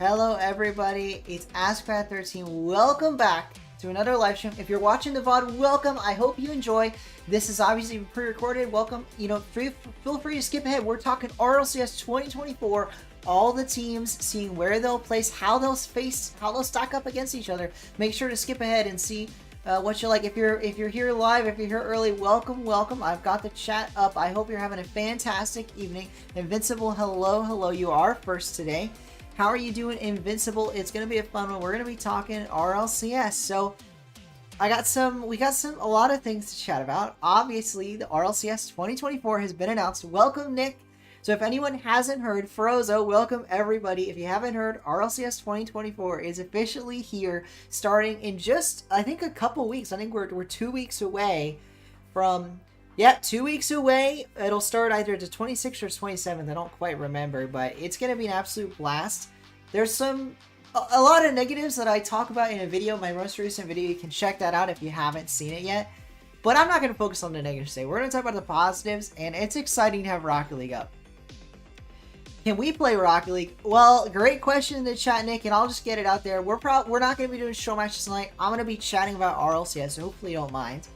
Hello everybody, it's AskPat13. Welcome back to another live stream. If you're watching the VOD, welcome. I hope you enjoy. This is obviously pre-recorded. Welcome. Feel free to skip ahead. We're talking RLCS 2024. All the teams, seeing where they'll place, how they'll stack up against each other. Make sure to skip ahead and see what you like. If you're here live, if you're here early, welcome. I've got the chat up. I hope you're having a fantastic evening. Invincible, hello. You are first today. How are you doing, Invincible? It's gonna be a fun one. We're gonna be talking RLCS. So we got a lot of things to chat about. Obviously, the RLCS 2024 has been announced. Welcome, Nick. So if anyone hasn't heard, Frozo, welcome everybody. If you haven't heard, RLCS 2024 is officially here, starting in just, I think, a couple weeks. I think we're 2 weeks away from, 2 weeks away. It'll start either the 26th or 27th. I don't quite remember, but it's going to be an absolute blast. There's a lot of negatives that I talk about in a video, my most recent video. You can check that out if you haven't seen it yet. But I'm not going to focus on the negatives today. We're going to talk about the positives, and it's exciting to have Rocket League up. Can we play Rocket League? Well, great question in the chat, Nick, and I'll just get it out there. We're not going to be doing show matches tonight. I'm going to be chatting about RLCS, so hopefully you don't mind.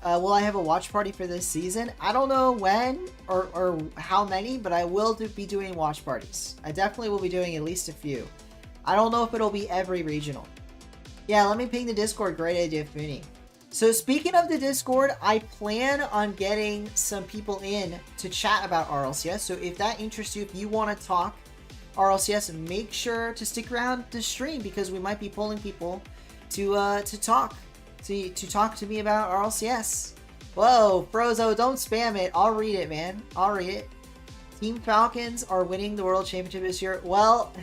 Will I have a watch party for this season? I don't know when or how many, but I will be doing watch parties. I definitely will be doing at least a few. I don't know if it'll be every regional. Yeah, let me ping the Discord. Great idea, Funi. So speaking of the Discord, I plan on getting some people in to chat about RLCS. So if that interests you, if you want to talk RLCS, make sure to stick around the stream because we might be pulling people to talk to me about RLCS. Whoa, Frozo, don't spam it. I'll read it, man. I'll read it. Team Falcons are winning the World Championship this year. Well,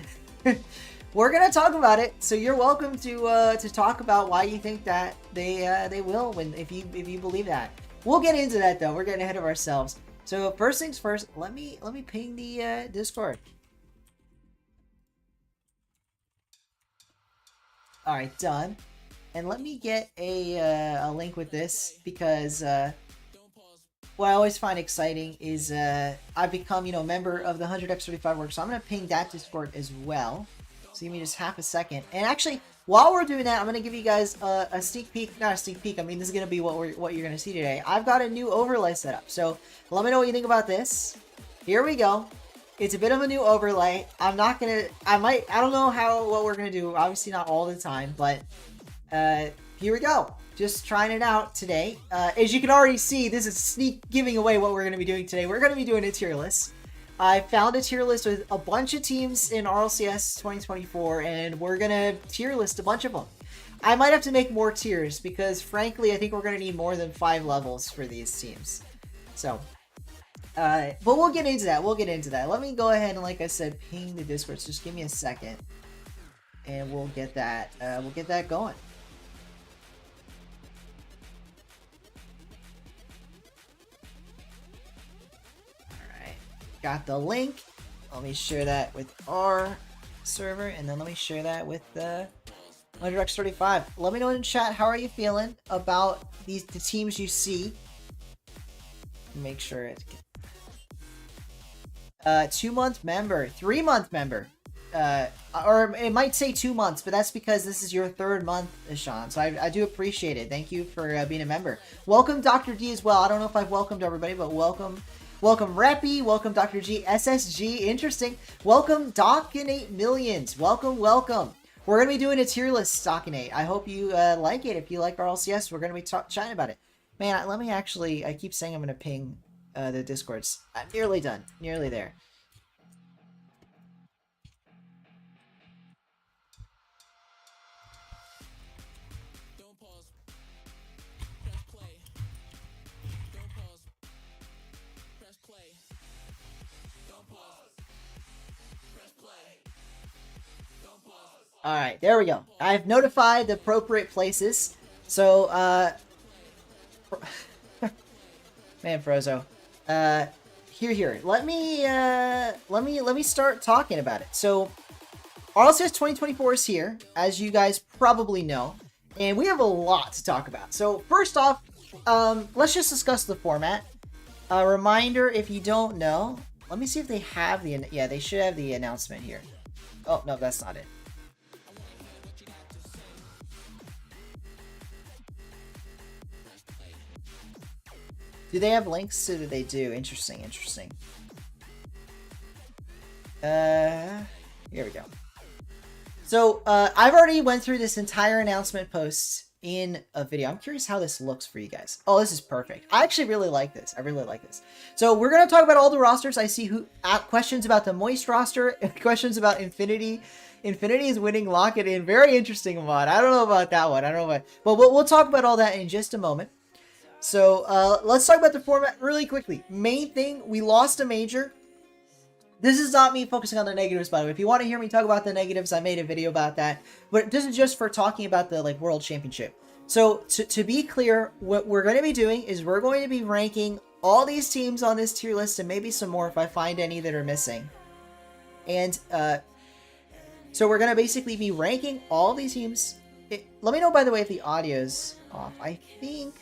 we're gonna talk about it, so you're welcome to talk about why you think that they will win if you believe that. We'll get into that though. We're getting ahead of ourselves. So first things first, let me ping the Discord. All right, done. And let me get a link with this because what I always find exciting is I've become a member of the 100x35 work, so I'm gonna ping that Discord as well. So give me just half a second. And actually, while we're doing that, I'm going to give you guys a sneak peek. Not a sneak peek. I mean, this is going to be what you're going to see today. I've got a new overlay set up. So let me know what you think about this. Here we go. It's a bit of a new overlay. I'm not going to... I don't know what we're going to do. Obviously not all the time. But here we go. Just trying it out today. As you can already see, this is sneak giving away what we're going to be doing today. We're going to be doing a tier list. I found a tier list with a bunch of teams in RLCS 2024, and we're going to tier list a bunch of them. I might have to make more tiers, because frankly, I think we're going to need more than 5 levels for these teams. So, but we'll get into that. Let me go ahead and, like I said, ping the Discord. So just give me a second, and we'll get that going. Got the link. Let me share that with our server, and then let me share that with the 100x35. Let me know in chat, how are you feeling about the teams you see? Make sure it's 2-month member, 3-month member, or it might say 2 months, but that's because this is your 3rd month, Ishan. So I do appreciate it. Thank you for being a member. Welcome, Dr. D, as well. I don't know if I've welcomed everybody, but welcome. Welcome, Reppy. Welcome, Dr. G. SSG. Interesting. Welcome, Docinate Millions. Welcome. We're going to be doing a tier list, Docinate. I hope you like it. If you like RLCS, we're going to be chatting about it. Man, let me actually... I keep saying I'm going to ping the Discords. I'm nearly done. Nearly there. Alright, there we go. I've notified the appropriate places. So, man, Frozo. Here. Let me start talking about it. So, RLCS 2024 is here, as you guys probably know, and we have a lot to talk about. So, first off, let's just discuss the format. A reminder, if you don't know, let me see if they have the... Yeah, they should have the announcement here. Oh, no, that's not it. Do they have links? So that they do. Interesting, interesting. Here we go. So, I've already went through this entire announcement post in a video. I'm curious how this looks for you guys. Oh, this is perfect. I actually really like this. I really like this. So, we're going to talk about all the rosters. I see questions about the Moist roster, questions about Infinity. Infinity is winning Lock It In. Very interesting mod. I don't know about that one. I don't know about... But we'll talk about all that in just a moment. So, let's talk about the format really quickly. Main thing, we lost a major. This is not me focusing on the negatives, by the way. If you want to hear me talk about the negatives, I made a video about that. But this is just for talking about the World Championship. So, to be clear, what we're going to be doing is we're going to be ranking all these teams on this tier list and maybe some more if I find any that are missing. And, so we're going to basically be ranking all these teams. Let me know, by the way, if the audio's off. I think...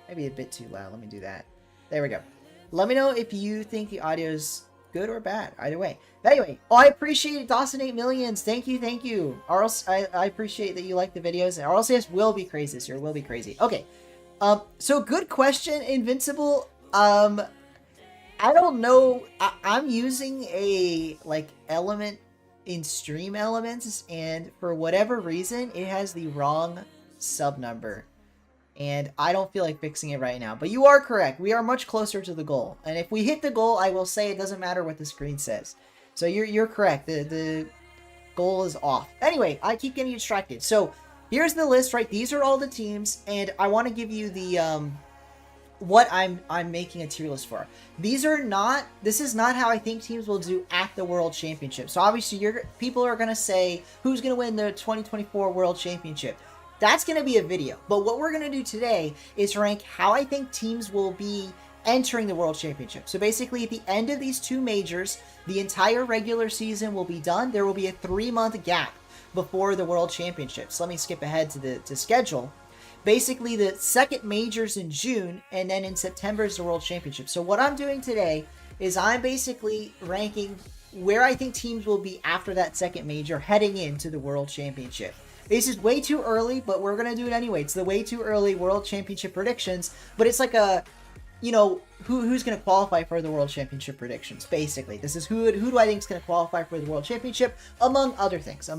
maybe a bit too loud. Let me do that. There we go. Let me know if you think the audio's good or bad. Either way. But anyway, I appreciate it. Dawson 8 millions. Thank you, thank you. I appreciate that you like the videos. And RLCS will be crazy this year. Will be crazy. Okay. So good question, Invincible. I don't know. I'm using a element in Stream Elements, and for whatever reason, it has the wrong sub number. And I don't feel like fixing it right now. But you are correct. We are much closer to the goal. And if we hit the goal, I will say it doesn't matter what the screen says. So you're correct. The goal is off. Anyway, I keep getting distracted. So here's the list, right? These are all the teams. And I want to give you the what I'm making a tier list for. This is not how I think teams will do at the World Championship. So obviously people are going to say, who's going to win the 2024 World Championship? That's going to be a video. But what we're going to do today is rank how I think teams will be entering the World Championship. So basically, at the end of these two majors, the entire regular season will be done. There will be a 3-month gap before the World Championships. Let me skip ahead to the schedule. Basically, the second major's in June, and then in September is the World Championship. So what I'm doing today is I'm basically ranking where I think teams will be after that second major heading into the World Championship. This is way too early, but we're going to do it anyway. It's the way too early World Championship predictions, but it's like a, who's going to qualify for the World Championship predictions, basically. This is who do I think is going to qualify for the World Championship, among other things.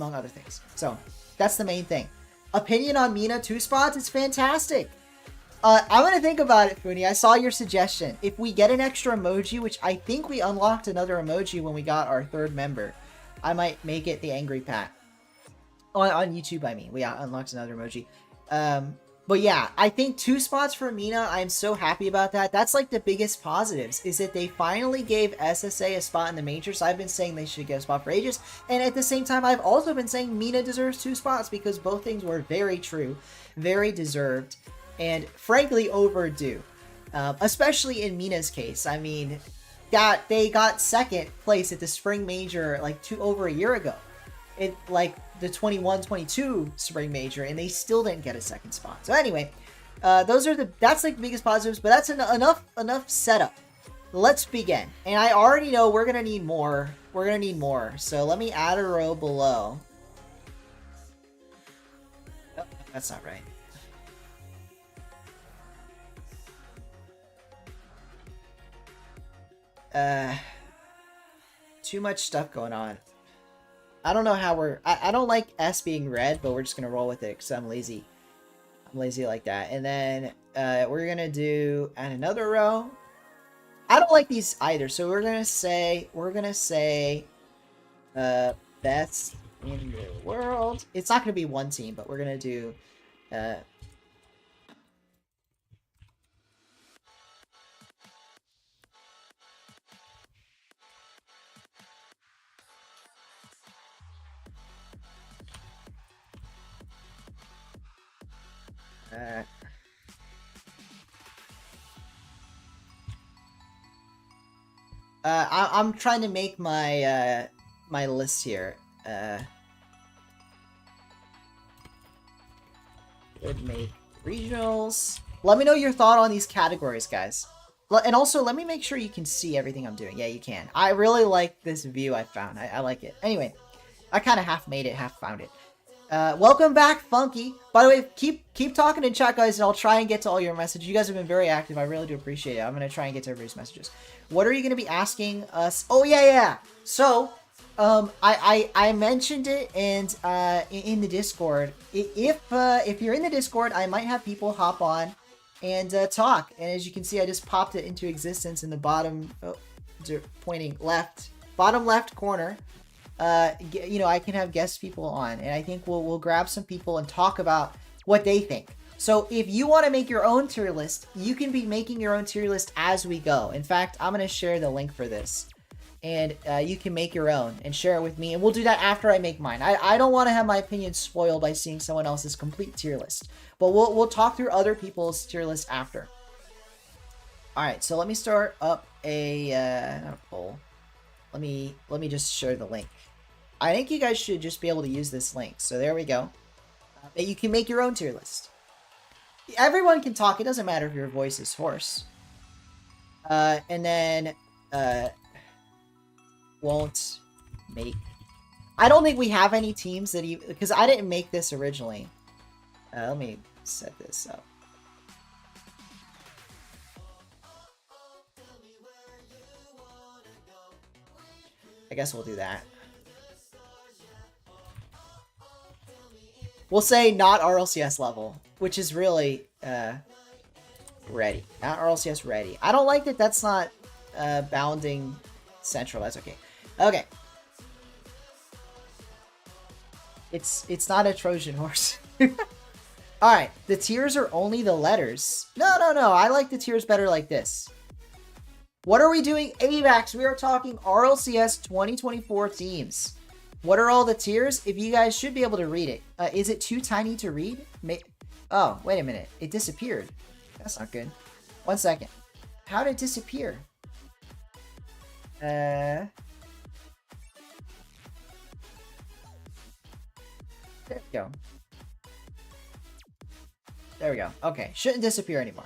So, that's the main thing. Opinion on Mina 2 spots? It's fantastic. I'm going to think about it, Foodie. I saw your suggestion. If we get an extra emoji, which I think we unlocked another emoji when we got our 3rd member, I might make it the Angry Pat. On YouTube, I mean. We unlocked another emoji. But yeah, I think 2 spots for Mina, I'm so happy about that. That's like the biggest positives, is that they finally gave SSA a spot in the majors. I've been saying they should get a spot for ages. And at the same time, I've also been saying Mina deserves 2 spots because both things were very true, very deserved, and frankly overdue. Especially in Mina's case. I mean, they got 2nd place at the spring major over a year ago. The 21-22 spring major, and they still didn't get a 2nd spot. So anyway, that's the biggest positives, but that's enough setup. Let's begin. And I already know we're gonna need more. So let me add a row below. Oh, that's not right. Too much stuff going on. I don't know how I don't like S being red, but we're just going to roll with it because I'm lazy. I'm lazy like that. And then we're going to add another row. I don't like these either. So we're going to say best in the world. It's not going to be one team, but we're going to do I'm trying to make my my list here. Would make regionals. Let me know your thought on these categories, guys. And also, let me make sure you can see everything I'm doing. Yeah, you can. I really like this view I found. I like it. Anyway, I kind of half made it, half found it. Welcome back, Funky. By the way, keep talking in chat, guys, and I'll try and get to all your messages. You guys have been very active. I really do appreciate it. I'm going to try and get to everybody's messages. What are you going to be asking us? Oh, yeah. So, I mentioned it and in the Discord. If you're in the Discord, I might have people hop on and talk. And as you can see, I just popped it into existence in the bottom, pointing left, bottom left corner. You know, I can have guest people on, and I think we'll grab some people and talk about what they think. So if you want to make your own tier list, you can be making your own tier list as we go. In fact, I'm going to share the link for this, and you can make your own and share it with me, and we'll do that after I make mine. I don't want to have my opinion spoiled by seeing someone else's complete tier list, but we'll talk through other people's tier list after. All right, so let me start up not a poll. Let me just share the link. I think you guys should just be able to use this link. So there we go. You can make your own tier list. Everyone can talk. It doesn't matter if your voice is hoarse. And then won't make. I don't think we have any teams that you, because I didn't make this originally. Let me set this up. I guess we'll do that. We'll say not RLCS level, which is really ready. Not RLCS ready. I don't like that that's not bounding central. That's okay. Okay. It's not a Trojan horse. Alright, the tiers are only the letters. No. I like the tiers better like this. What are we doing? AVAX, we are talking RLCS 2024 teams. What are all the tiers? If you guys should be able to read it. Is it too tiny to read? Oh, wait a minute. It disappeared. That's not good. 1 second. How did it disappear? There we go. There we go. Okay, shouldn't disappear anymore.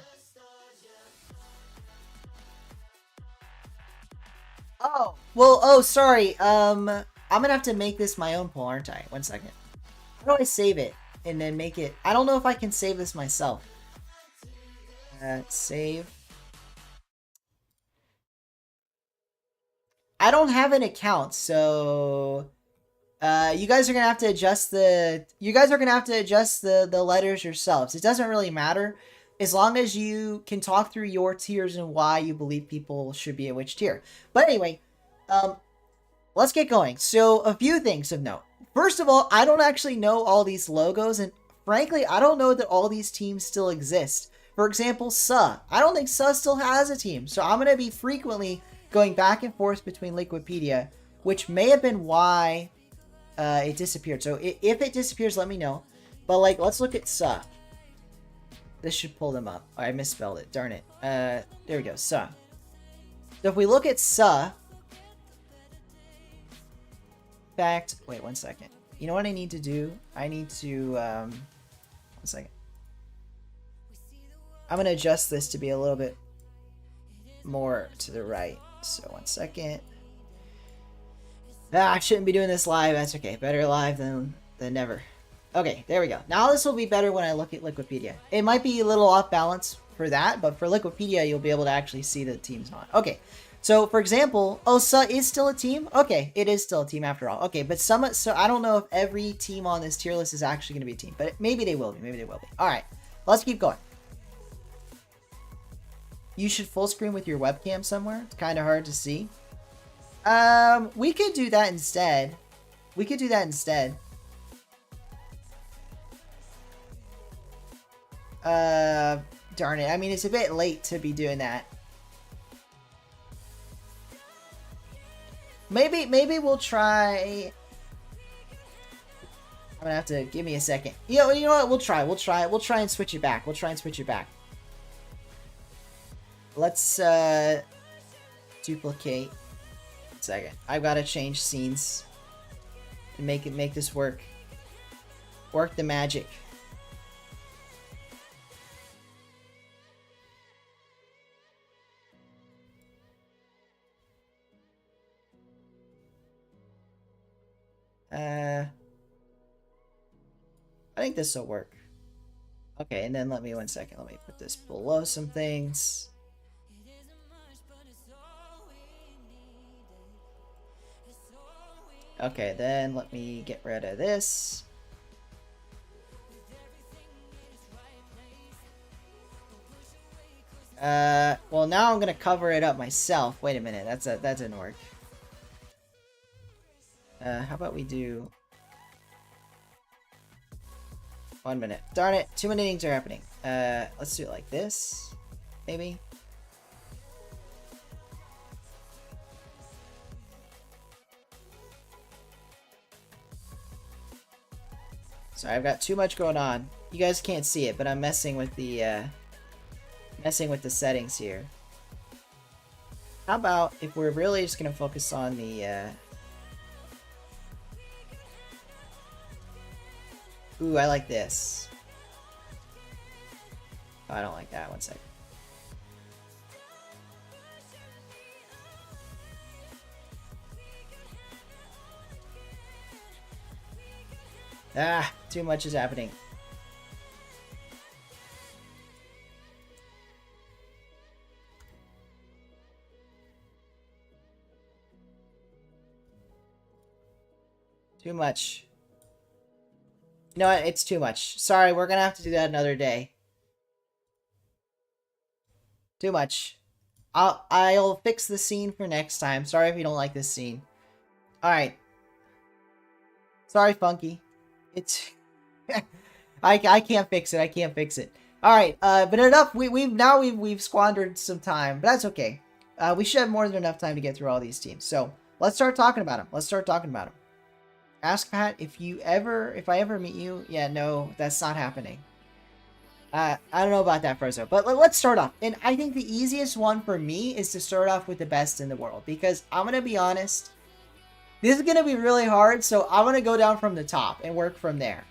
Oh, well, oh, sorry. I'm gonna have to make this my own poll, aren't I? 1 second. How do I save it and then make it? I don't know if I can save this myself. Save. I don't have an account, so you guys are gonna have to adjust the. You guys are gonna have to adjust the letters yourselves. It doesn't really matter, as long as you can talk through your tiers and why you believe people should be in which tier. But anyway, let's get going. So, a few things of note. First of all, I don't actually know all these logos, and frankly, I don't know that all these teams still exist. For example, SUH. I don't think SUH still has a team, so I'm going to be frequently going back and forth between Liquipedia, which may have been why it disappeared. So, if it disappears, let me know. But, like, let's look at SUH. This should pull them up. Oh, I misspelled it. Darn it. There we go. SUH. So, if we look at SUH, fact, wait 1 second. You know what I need to do? I need to 1 second. I'm gonna adjust this to be a little bit more to the right. So 1 second. I shouldn't be doing this live. That's okay. Better live than never. Okay, there we go. Now this will be better when I look at Liquipedia. It might be a little off balance for that, but for Liquipedia, you'll be able to actually see the teams on. Okay. So, for example, oh, SUH is still a team? Okay, it is still a team after all. Okay, but so I don't know if every team on this tier list is actually going to be a team, but maybe they will be. Maybe they will be. All right, let's keep going. You should full screen with your webcam somewhere. It's kind of hard to see. We could do that instead. Darn it. I mean, it's a bit late to be doing that. Maybe we'll try. I'm gonna have to give me a second. You know what? We'll try and switch it back. Let's duplicate. 1 second. I've got to change scenes to make this work. Work the magic. I think this will work. Okay, and then let me 1 second. Let me put this below some things. Okay, then let me get rid of this. Well, now I'm gonna cover it up myself. Wait a minute, that didn't work. How about we do 1 minute? Darn it, too many things are happening. Let's do it like this, maybe. Sorry, I've got too much going on. You guys can't see it, but I'm messing with the settings here. How about if we're really just gonna focus on the ooh, I like this. Oh, I don't like that. 1 second. Ah, too much is happening. Too much. You know what? It's too much. Sorry, we're gonna have to do that another day. Too much. I'll fix the scene for next time. Sorry if you don't like this scene. Alright. Sorry, Funky. It's I can't fix it. I can't fix it. Alright, but enough. We've squandered some time, but that's okay. We should have more than enough time to get through all these teams. So let's start talking about them. Let's start talking about them. Ask Pat if I ever meet you. Yeah, no, that's not happening. I don't know about that, Frozo, but let's start off. And I think the easiest one for me is to start off with the best in the world, because I'm gonna be honest, this is gonna be really hard. So I'm gonna go down from the top and work from there.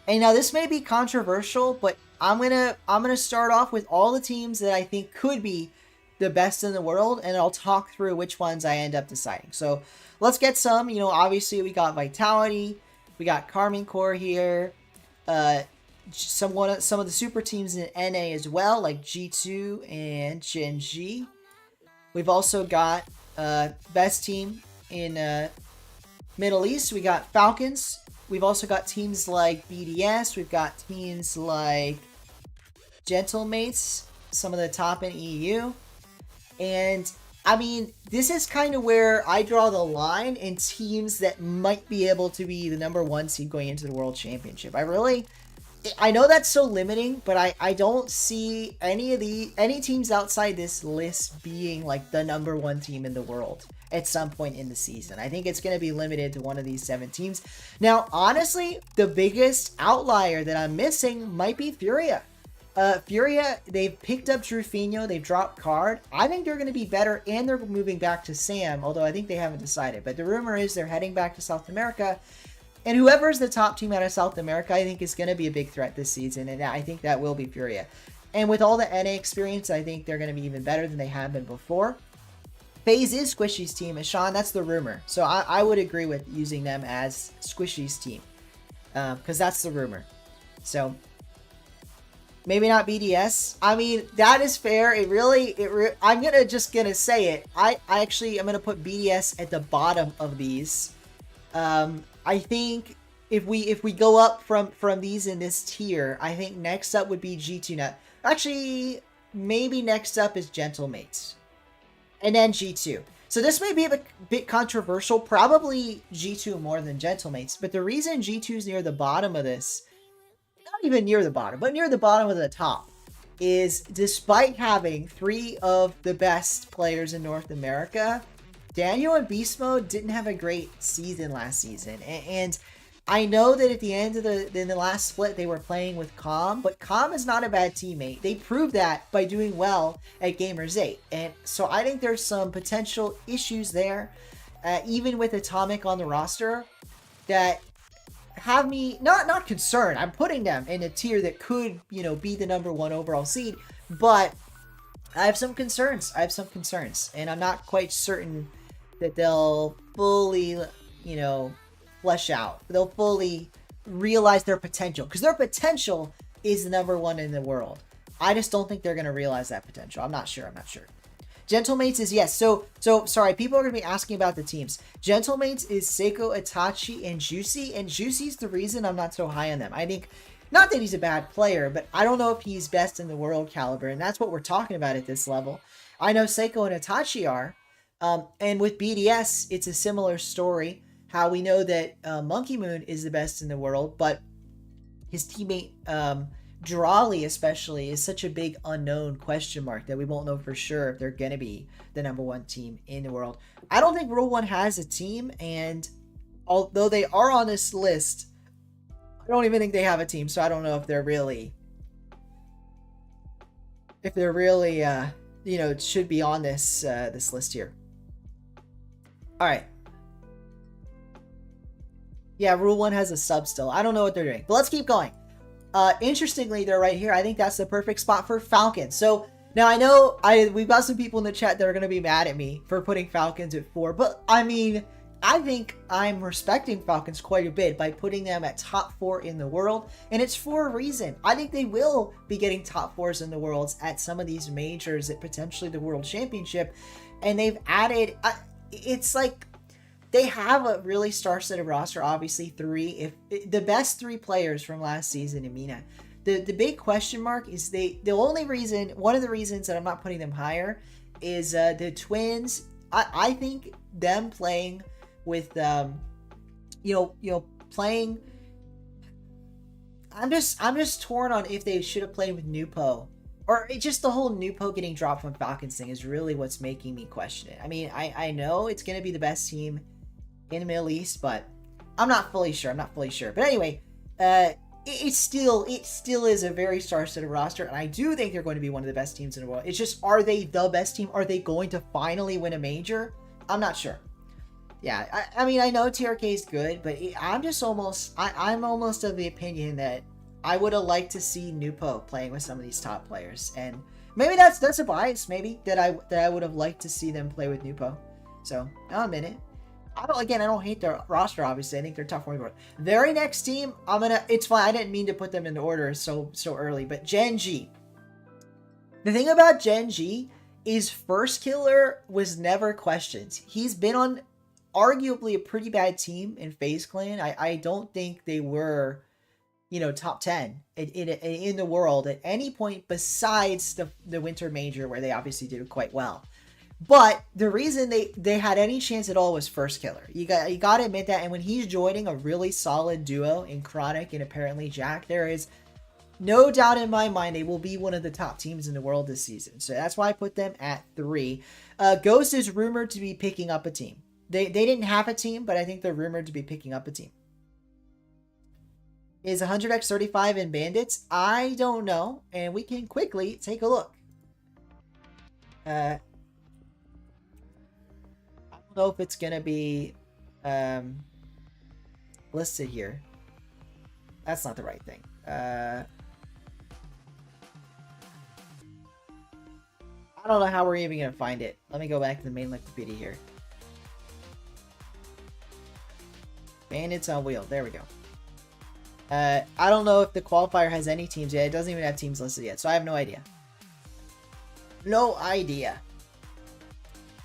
And now this may be controversial, but I'm gonna start off with all the teams that I think could be the best in the world, and I'll talk through which ones I end up deciding. So let's get some. You know, obviously we got Vitality, we got Carmine Corps here, some of the super teams in NA as well, like G2 and Gen G. We've also got best team in Middle East. We got Falcons. We've also got teams like BDS. We've got teams like Gentlemates, some of the top in EU. And I mean, this is kind of where I draw the line in teams that might be able to be the #1 seed going into the World Championship. I know that's so limiting, but I don't see any teams outside this list being like the #1 team in the world at some point in the season. I think it's going to be limited to one of these 7 teams. Now, honestly, the biggest outlier that I'm missing might be Furia. Furia, they've picked up Drufinho, they've dropped Card. I think they're going to be better, and they're moving back to Sam, although I think they haven't decided. But the rumor is they're heading back to South America, and whoever's the top team out of South America, I think is going to be a big threat this season, and I think that will be Furia. And with all the NA experience, I think they're going to be even better than they have been before. FaZe is Squishy's team, and Sean, that's the rumor. So I would agree with using them as Squishy's team, because that's the rumor. So maybe not BDS. I mean, that is fair. I'm gonna say it. I'm gonna put BDS at the bottom of these. I think if we go up from these in this tier, I think next up would be G2. Now, actually, maybe next up is Gentlemates, and then G2. So this may be a bit controversial. Probably G2 more than Gentlemates. But the reason G2 is near the bottom of this, not even near the bottom, but near the bottom of the top, is despite having 3 of the best players in North America, Daniel and Beast Mode didn't have a great season last season. And I know that at the end of in the last split, they were playing with Calm, but Calm is not a bad teammate. They proved that by doing well at Gamers 8. And so I think there's some potential issues there, even with Atomic on the roster, that have me not concerned. I'm putting them in a tier that could, be the #1 overall seed, but I have some concerns. And I'm not quite certain that they'll fully, flesh out. They'll fully realize their potential, because their potential is the number one in the world. I just don't think they're going to realize that potential. I'm not sure. Gentlemates is yes. So sorry. People are going to be asking about the teams. Gentlemates is Seiko, Itachi, and Juicy. And Juicy's the reason I'm not so high on them. I think, not that he's a bad player, but I don't know if he's best in the world caliber. And that's what we're talking about at this level. I know Seiko and Itachi are. And with BDS, it's a similar story. How we know that Monkey Moon is the best in the world, but his teammate Drawley especially is such a big unknown question mark that we won't know for sure if they're going to be the number one team in the world. I don't think Rule 1 has a team, and although they are on this list, I don't even think they have a team, so I don't know if they're really should be on this this list here. All right. Yeah, Rule 1 has a sub still. I don't know what they're doing, but let's keep going. Interestingly, they're right here. I think that's the perfect spot for Falcons. So now I know we've got some people in the chat that are going to be mad at me for putting Falcons at 4, but I mean, I think I'm respecting Falcons quite a bit by putting them at top 4 in the world, and it's for a reason. I think they will be getting top 4s in the worlds at some of these majors, at potentially the World Championship, and they've added. It's like they have a really star-studded roster. Obviously, the best 3 players from last season in MENA. The big question mark is one of the reasons that I'm not putting them higher is the Twins. I think them playing with playing. I'm just torn on if they should have played with Nupo, or just the whole Nupo getting dropped from Falcons thing is really what's making me question it. I mean, I know it's going to be the best team in the Middle East, but I'm not fully sure. But anyway, it still is a very star-studded roster, and I do think they're going to be one of the best teams in the world. It's just, are they the best team? Are they going to finally win a major? I'm not sure. Yeah, I mean, I know TRK is good, but I'm almost of the opinion that I would have liked to see Nupo playing with some of these top players, and maybe that's a bias, maybe that I would have liked to see them play with Nupo. So I'll admit it. I don't hate their roster, obviously. I think they're top 40. Very next team, it's fine. I didn't mean to put them in order so early, but Gen G. The thing about Gen G is First Killer was never questioned. He's been on arguably a pretty bad team in FaZe Clan. I don't think they were, top 10 in the world at any point besides the Winter Major, where they obviously did quite well. But the reason they had any chance at all was First Killer. You got to admit that. And when he's joining a really solid duo in Chronic and apparently Jack, there is no doubt in my mind they will be one of the top teams in the world this season. So that's why I put them at 3. Ghost is rumored to be picking up a team. They didn't have a team, but I think they're rumored to be picking up a team. Is 100x35 in Bandits? I don't know. And we can quickly take a look. I don't know if it's going to be listed here. That's not the right thing. I don't know how we're even going to find it. Let me go back to the main Wikipedia here. Bandits on wheel. There we go. I don't know if the qualifier has any teams yet. It doesn't even have teams listed yet, so I have no idea. No idea.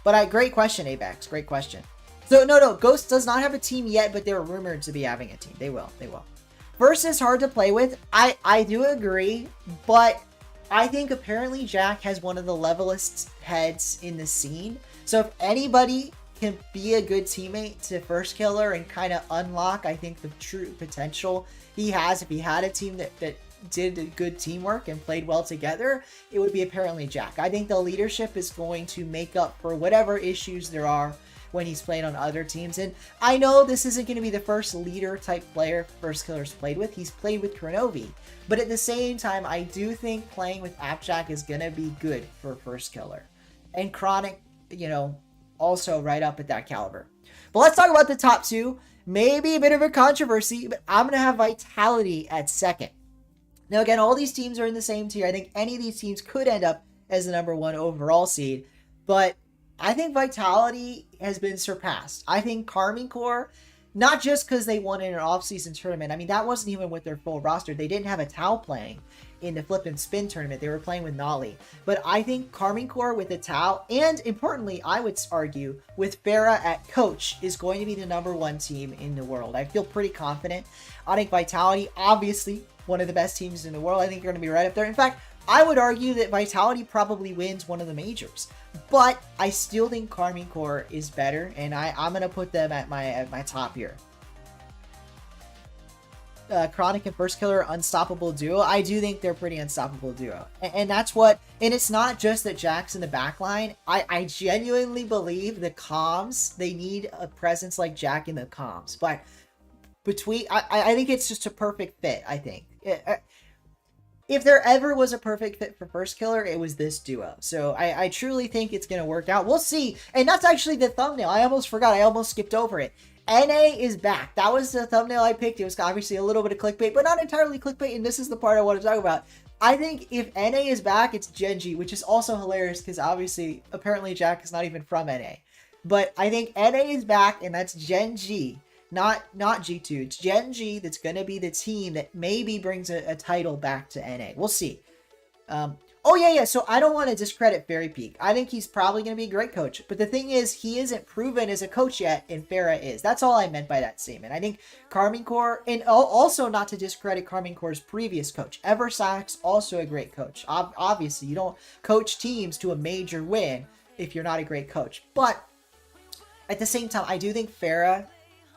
But great question, Avax. Great question. So, no. Ghost does not have a team yet, but they're rumored to be having a team. They will. First is hard to play with. I do agree, but I think apparently Jack has one of the levelest heads in the scene. So if anybody can be a good teammate to First Killer and kind of unlock, I think, the true potential he has, if he had a team that did good teamwork and played well together, it would be apparently Jack. I think the leadership is going to make up for whatever issues there are when he's playing on other teams. And I know this isn't going to be the first leader type player First Killer's played with. He's played with Kronovi. But at the same time, I do think playing with Appjack is going to be good for First Killer. And Chronic, also right up at that caliber. But let's talk about the top 2. Maybe a bit of a controversy, but I'm going to have Vitality at 2nd. Now, again, all these teams are in the same tier. I think any of these teams could end up as the number 1 overall seed. But I think Vitality has been surpassed. I think Carmine Corps Not just because they won in an off-season tournament. I mean, that wasn't even with their full roster. They didn't have a Tau playing in the Flip and Spin tournament. They were playing with Nolly. But I think Karmine Corp with the Tau, and importantly, I would argue, with Farah at coach, is going to be the #1 team in the world. I feel pretty confident. I think Vitality, obviously, one of the best teams in the world. I think they're going to be right up there. In fact, I would argue that Vitality probably wins one of the majors. But I still think Karmine Corp is better, and I'm going to put them at my top here. Chronic and First Killer, unstoppable duo. I do think they're pretty unstoppable duo. And that's what, and it's not just that Jack's in the back line. I genuinely believe the comms, they need a presence like Jack in the comms. But between, I think it's just a perfect fit, I think. If there ever was a perfect fit for First Killer, it was this duo. So I truly think it's going to work out. We'll see. And that's actually the thumbnail. I almost forgot. I almost skipped over it. NA is back. That was the thumbnail I picked. It was obviously a little bit of clickbait, but not entirely clickbait. And this is the part I want to talk about. I think if NA is back, it's Genji, which is also hilarious because obviously, apparently Jack is not even from NA. But I think NA is back, and that's Genji. Not G2. It's Genji that's going to be the team that maybe brings a title back to NA. We'll see. Oh, yeah. So I don't want to discredit Fairy Peak. I think he's probably going to be a great coach. But the thing is, he isn't proven as a coach yet, and Farah is. That's all I meant by that statement. I think Karmine Corp, and also not to discredit Karmine Corp's previous coach. Eversack's also a great coach. Obviously, you don't coach teams to a major win if you're not a great coach. But at the same time, I do think Farah,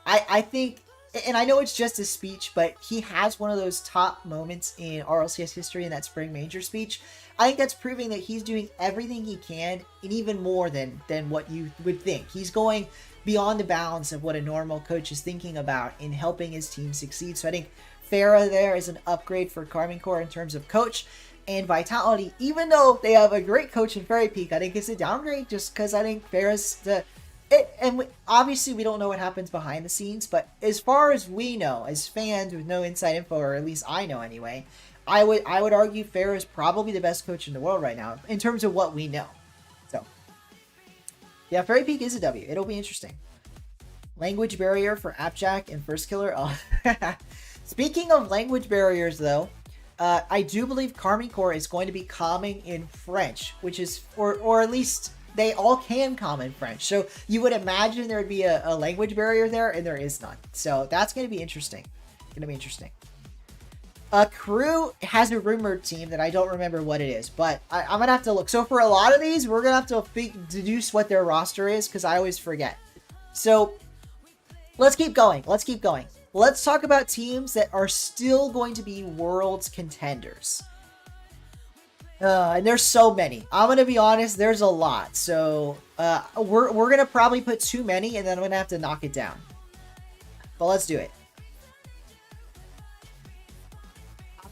I think, and I know it's just a speech, but he has one of those top moments in RLCS history in that spring major speech. I think that's proving that he's doing everything he can, and even more than what you would think. He's going beyond the bounds of what a normal coach is thinking about in helping his team succeed. So I think Farah there is an upgrade for Karmine Corp in terms of coach. And Vitality, even though they have a great coach in Fairy Peak, I think it's a downgrade just because I think Farah's the... obviously, we don't know what happens behind the scenes, but as far as we know, as fans with no inside info, or at least I know anyway, I would argue Farah is probably the best coach in the world right now, in terms of what we know. So, yeah, Fairy Peak is a W. It'll be interesting. Language barrier for Appjack and First Killer. Oh. Speaking of language barriers, though, I do believe Karmine Corp is going to be calming in French, which is, or at least... they all can comment in French. So you would imagine there would be a language barrier there, and there is none. So that's going to be interesting. Crew has a rumored team that I don't remember what it is, but I'm going to have to look. So for a lot of these, we're going to have to deduce what their roster is because I always forget. So let's keep going. Let's talk about teams that are still going to be Worlds contenders. And there's so many. I'm going to be honest, there's a lot. So, we're going to probably put too many, and then I'm going to have to knock it down. But let's do it.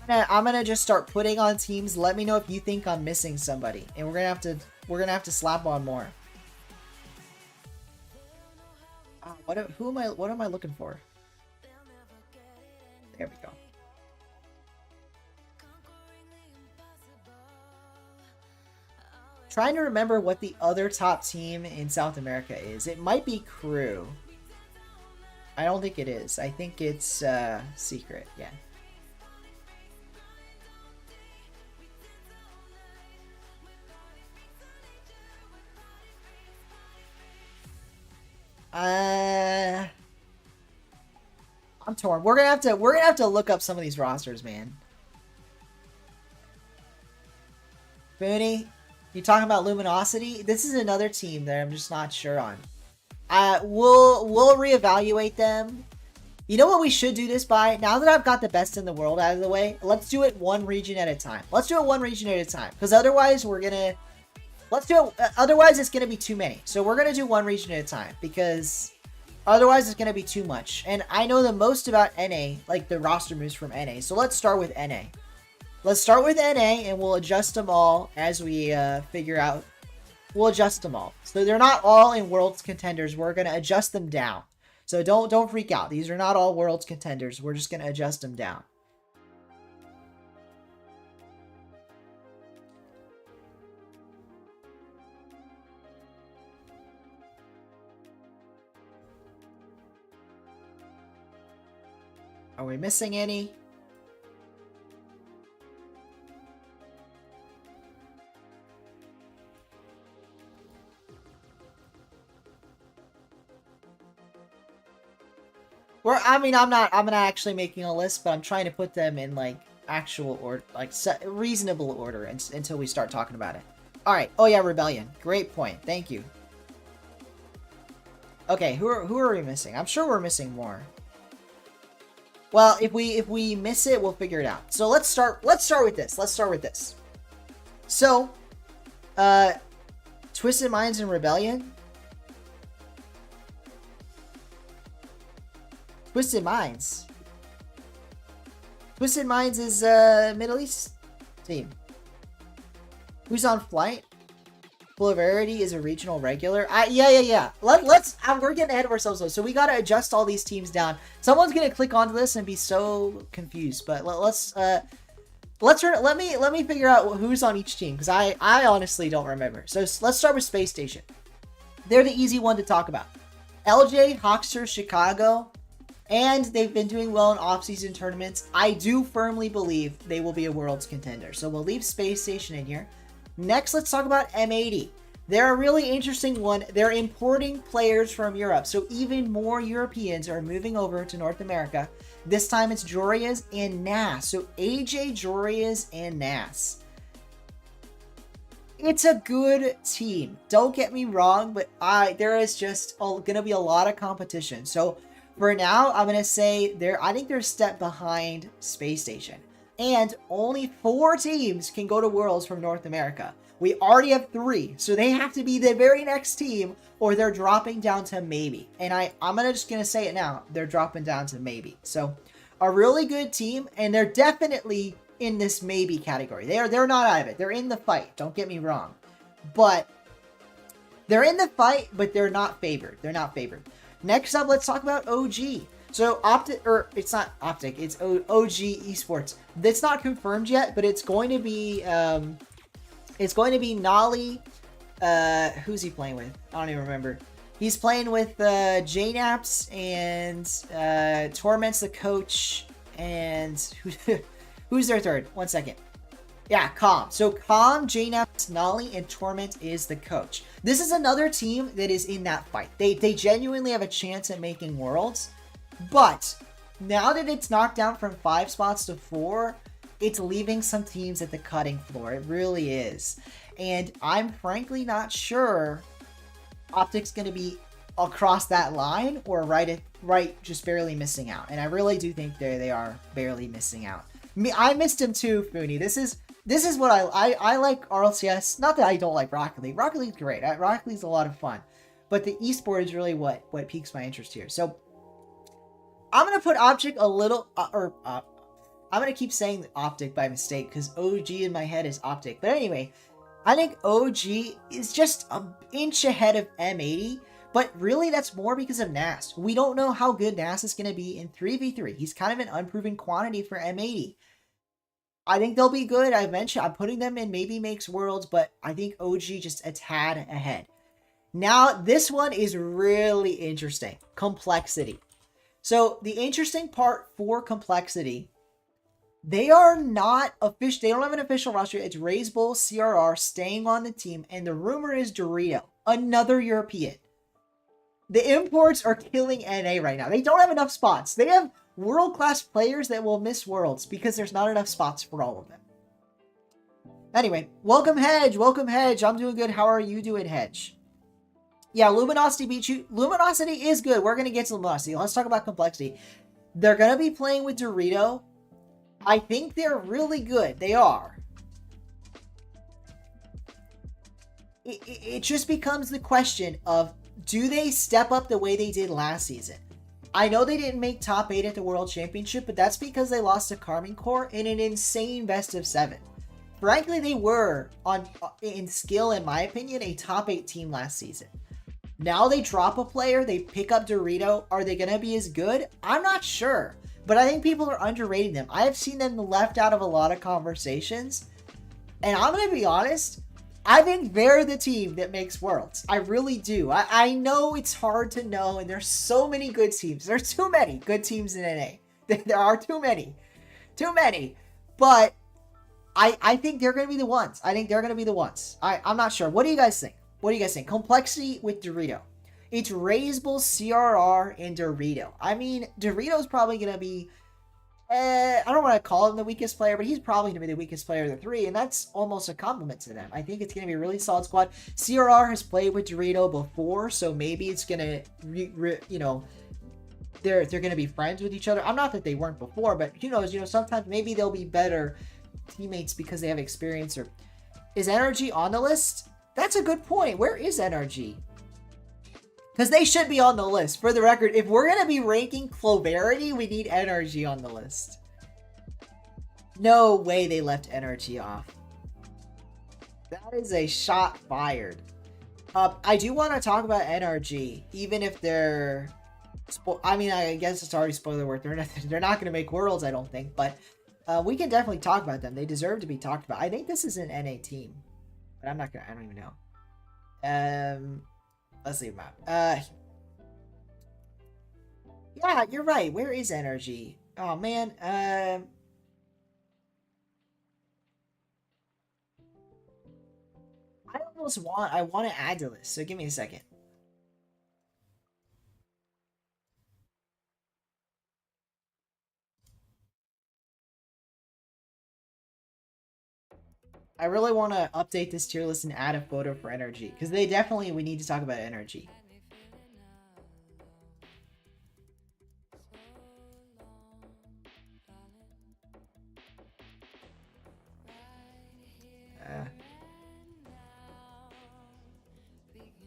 I'm going to just start putting on teams. Let me know if you think I'm missing somebody. And we're going to have to slap on more. What am I looking for? There we go. Trying to remember what the other top team in South America is. It might be Crew. I don't think it is. I think it's Secret. Yeah. I'm torn. We're gonna have to look up some of these rosters, man. Booney. You talking about Luminosity? This is another team that I'm just not sure on. We'll reevaluate them. You know what we should do this by? Now that I've got the best in the world out of the way, let's do it one region at a time. Because otherwise otherwise it's gonna be too many. So we're gonna do one region at a time because otherwise it's gonna be too much. And I know the most about NA, like the roster moves from NA. So let's start with NA. Let's start with NA, and we'll adjust them all as we figure out. We'll adjust them all. So they're not all in Worlds contenders. We're going to adjust them down. So don't freak out. These are not all Worlds contenders. We're just going to adjust them down. Are we missing any? I'm not actually making a list, but I'm trying to put them in like actual order, like reasonable order until we start talking about it. All right. Oh yeah, Rebellion. Great point. Thank you. Okay, who are we missing? I'm sure we're missing more. Well, if we miss it, we'll figure it out. So let's start with this. So, Twisted Minds and Rebellion. Twisted Minds. Twisted Minds is Middle East team. Who's on flight? Flavarity is a regional regular. Yeah. We're getting ahead of ourselves though, so we gotta adjust all these teams down. Someone's gonna click onto this and be so confused. But let me figure out who's on each team because I honestly don't remember. So let's start with Space Station. They're the easy one to talk about. LJ, Hawkster, Chicago, and they've been doing well in off-season tournaments. I do firmly believe they will be a Worlds contender. So we'll leave Space Station in here. Next, let's talk about M80. They're a really interesting one. They're importing players from Europe, so even more Europeans are moving over to North America. This time it's Jorias and Nas. So AJ, Jorias, and Nas. It's a good team. Don't get me wrong, but there is just going to be a lot of competition. So for now, I'm going to say I think they're a step behind Space Station. And only 4 teams can go to Worlds from North America. We already have 3, so they have to be the very next team, or they're dropping down to maybe. And I'm just gonna say it now. They're dropping down to maybe. So a really good team, and they're definitely in this maybe category. They're not out of it. They're in the fight. Don't get me wrong, but they're in the fight, but they're not favored. They're not favored. Next up, let's talk about OG. So it's not Optic, it's OG Esports. That's not confirmed yet, but it's going to be Nolly. Who's he playing with? I don't even remember. He's playing with JNaps and Torment's the coach, and who's their third? 1 second. Yeah, Calm. So Calm, JNaps, Nolly, and Torment is the coach. This is another team that is in that fight. They genuinely have a chance at making Worlds. But now that it's knocked down from 5 spots to 4, it's leaving some teams at the cutting floor. It really is. And I'm frankly not sure Optic's going to be across that line or right just barely missing out. And I really do think they are barely missing out. I missed him too, Fooney. This is what I like RLCS. Not that I don't like Rocket League. Rocket League's great. Rocket League's a lot of fun. But the esport is really what piques my interest here. So I'm going to put Optic a little, I'm going to keep saying Optic by mistake because OG in my head is Optic. But anyway, I think OG is just an inch ahead of M80, but really that's more because of Nas. We don't know how good Nas is going to be in 3v3. He's kind of an unproven quantity for M80. I think they'll be good. I'm putting them in maybe makes Worlds, but I think OG just a tad ahead. Now, this one is really interesting. Complexity. So the interesting part for Complexity, they are not official. They don't have an official roster. It's Raze Bull, CRR staying on the team, and the rumor is Dorito, another European. The imports are killing NA right now. They don't have enough spots. They have world-class players that will miss Worlds because there's not enough spots for all of them. Anyway, welcome Hedge. Welcome Hedge. I'm doing good. How are you doing, Hedge? Yeah, Luminosity beat you. Luminosity is good. We're going to get to Luminosity. Let's talk about Complexity. They're going to be playing with Dorito. I think they're really good. They are. It just becomes the question of, do they step up the way they did last season? I know they didn't make top 8 at the World Championship, but that's because they lost to Carmine Corps in an insane best of 7. Frankly, they were, in skill, in my opinion, a top 8 team last season. Now they drop a player, they pick up Dorito. Are they going to be as good? I'm not sure. But I think people are underrating them. I have seen them left out of a lot of conversations. And I'm going to be honest, I think they're the team that makes Worlds. I really do. I know it's hard to know, and there's so many good teams. There's too many good teams in NA. There are too many. Too many. But I think they're going to be the ones. I think they're going to be the ones. I'm not sure. What do you guys think? What do you guys think? Complexity with Dorito. It's Razeable, CRR, and Dorito. I mean, Dorito's probably going to be... I don't want to call him the weakest player, but he's probably going to be the weakest player of the three, and that's almost a compliment to them. I think it's going to be a really solid squad. CRR has played with Dorito before, so maybe it's going to, you know, they're going to be friends with each other. I'm not that they weren't before, but who knows? You know, sometimes maybe they'll be better teammates because they have experience. Or is Energy on the list? That's a good point. Where is Energy? Because they should be on the list. For the record, if we're going to be ranking Cloverity, we need Energy on the list. No way they left Energy off. That is a shot fired. I do want to talk about Energy, even if they're... I mean, I guess it's already spoiler work. They're not going to make Worlds, I don't think. But we can definitely talk about them. They deserve to be talked about. I think this is an NA team. But I'm not going to... I don't even know. Let's leave them out. Yeah, you're right. Where is Energy? Oh, man. I want to add to this, so give me a second. I really want to update this tier list and add a photo for Energy, because we need to talk about Energy.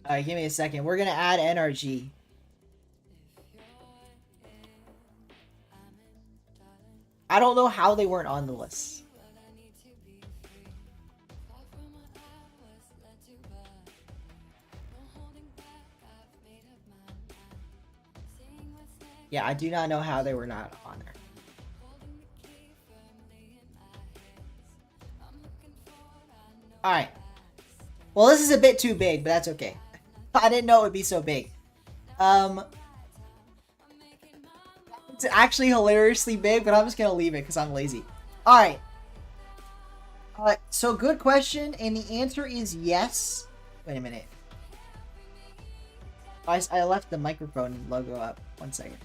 Alright, give me a second. We're gonna add Energy. I don't know how they weren't on the list. Yeah, I do not know how they were not on there. Alright. Well, this is a bit too big, but that's okay. I didn't know it would be so big. It's actually hilariously big, but I'm just gonna leave it because I'm lazy. Alright. So good question, and the answer is yes. Wait a minute. I left the microphone logo up. 1 second.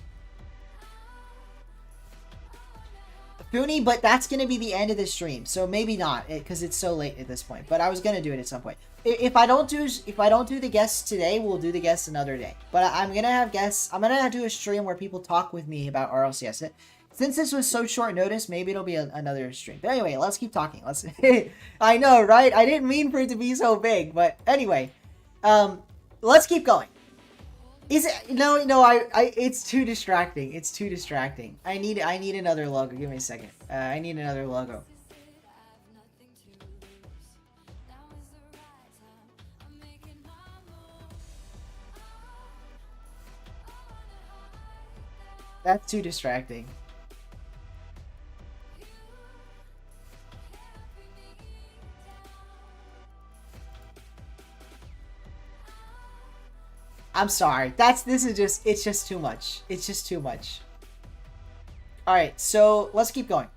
Funi, but that's going to be the end of the stream, so maybe not, because it's so late at this point. But I was going to do it at some point. If I don't do the guests today, we'll do the guests another day. But I'm going to have guests. I'm going to do a stream where people talk with me about RLCS. Since this was so short notice, maybe it'll be another stream. But anyway, let's keep talking. Let's. I know, right? I didn't mean for it to be so big, but anyway, let's keep going. Is it no? It's too distracting. It's too distracting. I need another logo. Give me a second. I need another logo. That's too distracting. I'm sorry. It's just too much. It's just too much. Alright, so let's keep going.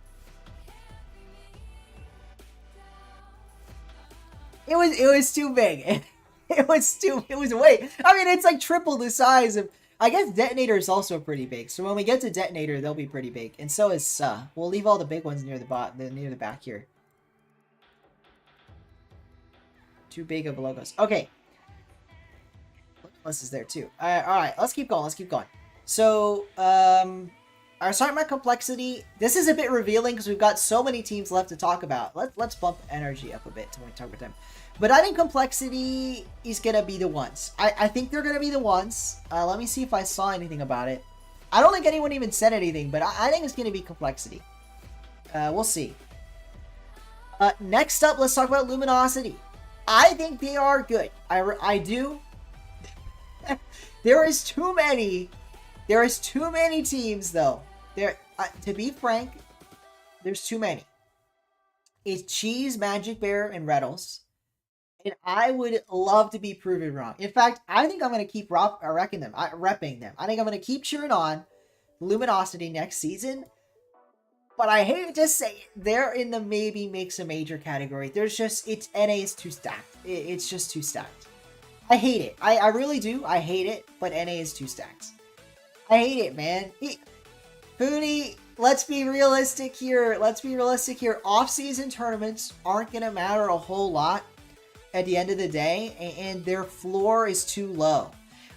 It was too big. It was way. I mean, it's like triple the size of. I guess Detonator is also pretty big. So when we get to Detonator, they'll be pretty big. And so is We'll leave all the big ones near the back here. Too big of logos. Okay. This is there too. Alright, let's keep going. Let's keep going. So, our starting my complexity. This is a bit revealing because we've got so many teams left to talk about. Let's bump Energy up a bit when we talk about them. But I think complexity is gonna be the ones. I think they're gonna be the ones. Let me see if I saw anything about it. I don't think anyone even said anything, but I think it's gonna be complexity. We'll see. Next up, let's talk about Luminosity. I think they are good. I do. There is too many teams though. To be frank, there's too many. It's Cheese, Magic Bear, and Reddles. And I would love to be proven wrong. In fact, I think I'm going to keep repping them. I think I'm going to keep cheering on Luminosity next season. But I hate to say it, they're in the maybe makes a major category. NA is too stacked. It's just too stacked. I hate it. I really do. I hate it, but NA is too stacked. I hate it, man. Foodie, let's be realistic here. Off-season tournaments aren't going to matter a whole lot at the end of the day, and their floor is too low.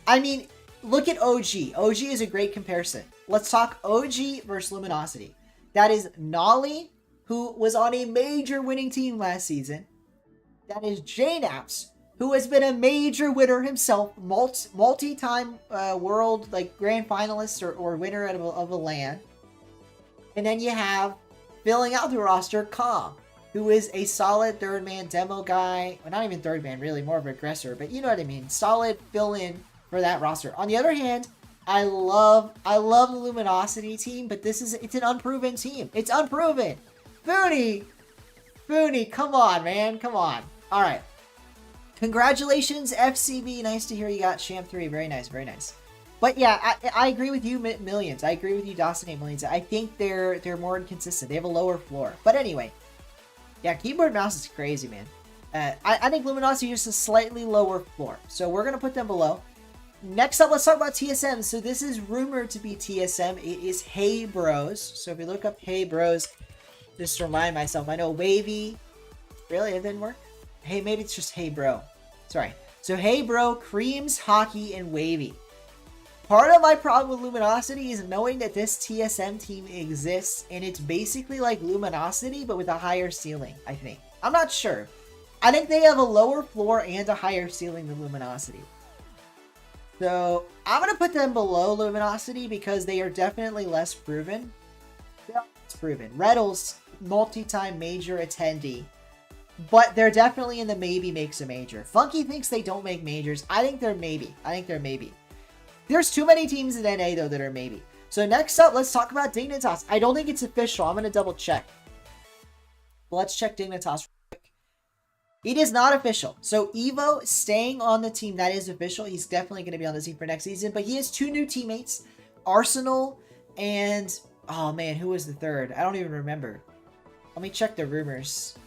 I mean, look at OG. OG is a great comparison. Let's talk OG versus Luminosity. That is Nolly, who was on a major winning team last season. That is JNaps, who has been a major winner himself, multi-time world grand finalist or winner of a LAN. And then you have, filling out the roster, Calm, who is a solid third-man demo guy. Well, not even third-man, really, more of an aggressor, but you know what I mean. Solid fill-in for that roster. On the other hand, I love the Luminosity team, but it's an unproven team. It's unproven. Foodie, come on, man. Come on. All right. Congratulations, FCB. Nice to hear you got Champ 3. Very nice, very nice. But yeah, I agree with you, Millions. I agree with you, Dawson8 Millions. I think they're more inconsistent. They have a lower floor. But anyway, yeah, keyboard mouse is crazy, man. I think Luminosity is just a slightly lower floor. So we're going to put them below. Next up, let's talk about TSM. So this is rumored to be TSM. It is Hey Bros. So if we look up Hey Bros, just to remind myself, I know Wavy. Really? It didn't work? Hey, maybe it's just Hey Bro. Sorry. So Hey Bro, Creams, Hockey, and Wavy. Part of my problem with Luminosity is knowing that this TSM team exists, and it's basically like Luminosity, but with a higher ceiling, I think. I'm not sure. I think they have a lower floor and a higher ceiling than Luminosity. So, I'm going to put them below Luminosity because they are definitely less proven. They're less proven. Reddle's multi-time major attendee. But they're definitely in the maybe makes a major. Funky thinks they don't make majors. I think they're maybe. There's too many teams in NA, though, that are maybe. So, next up, let's talk about Dignitas. I don't think it's official. I'm going to double check. Let's check Dignitas. It is not official. So Evo staying on the team, that is official. He's definitely going to be on the team for next season. But he has two new teammates, Arsenal and, oh man, who was the third? I don't even remember. Let me check the rumors.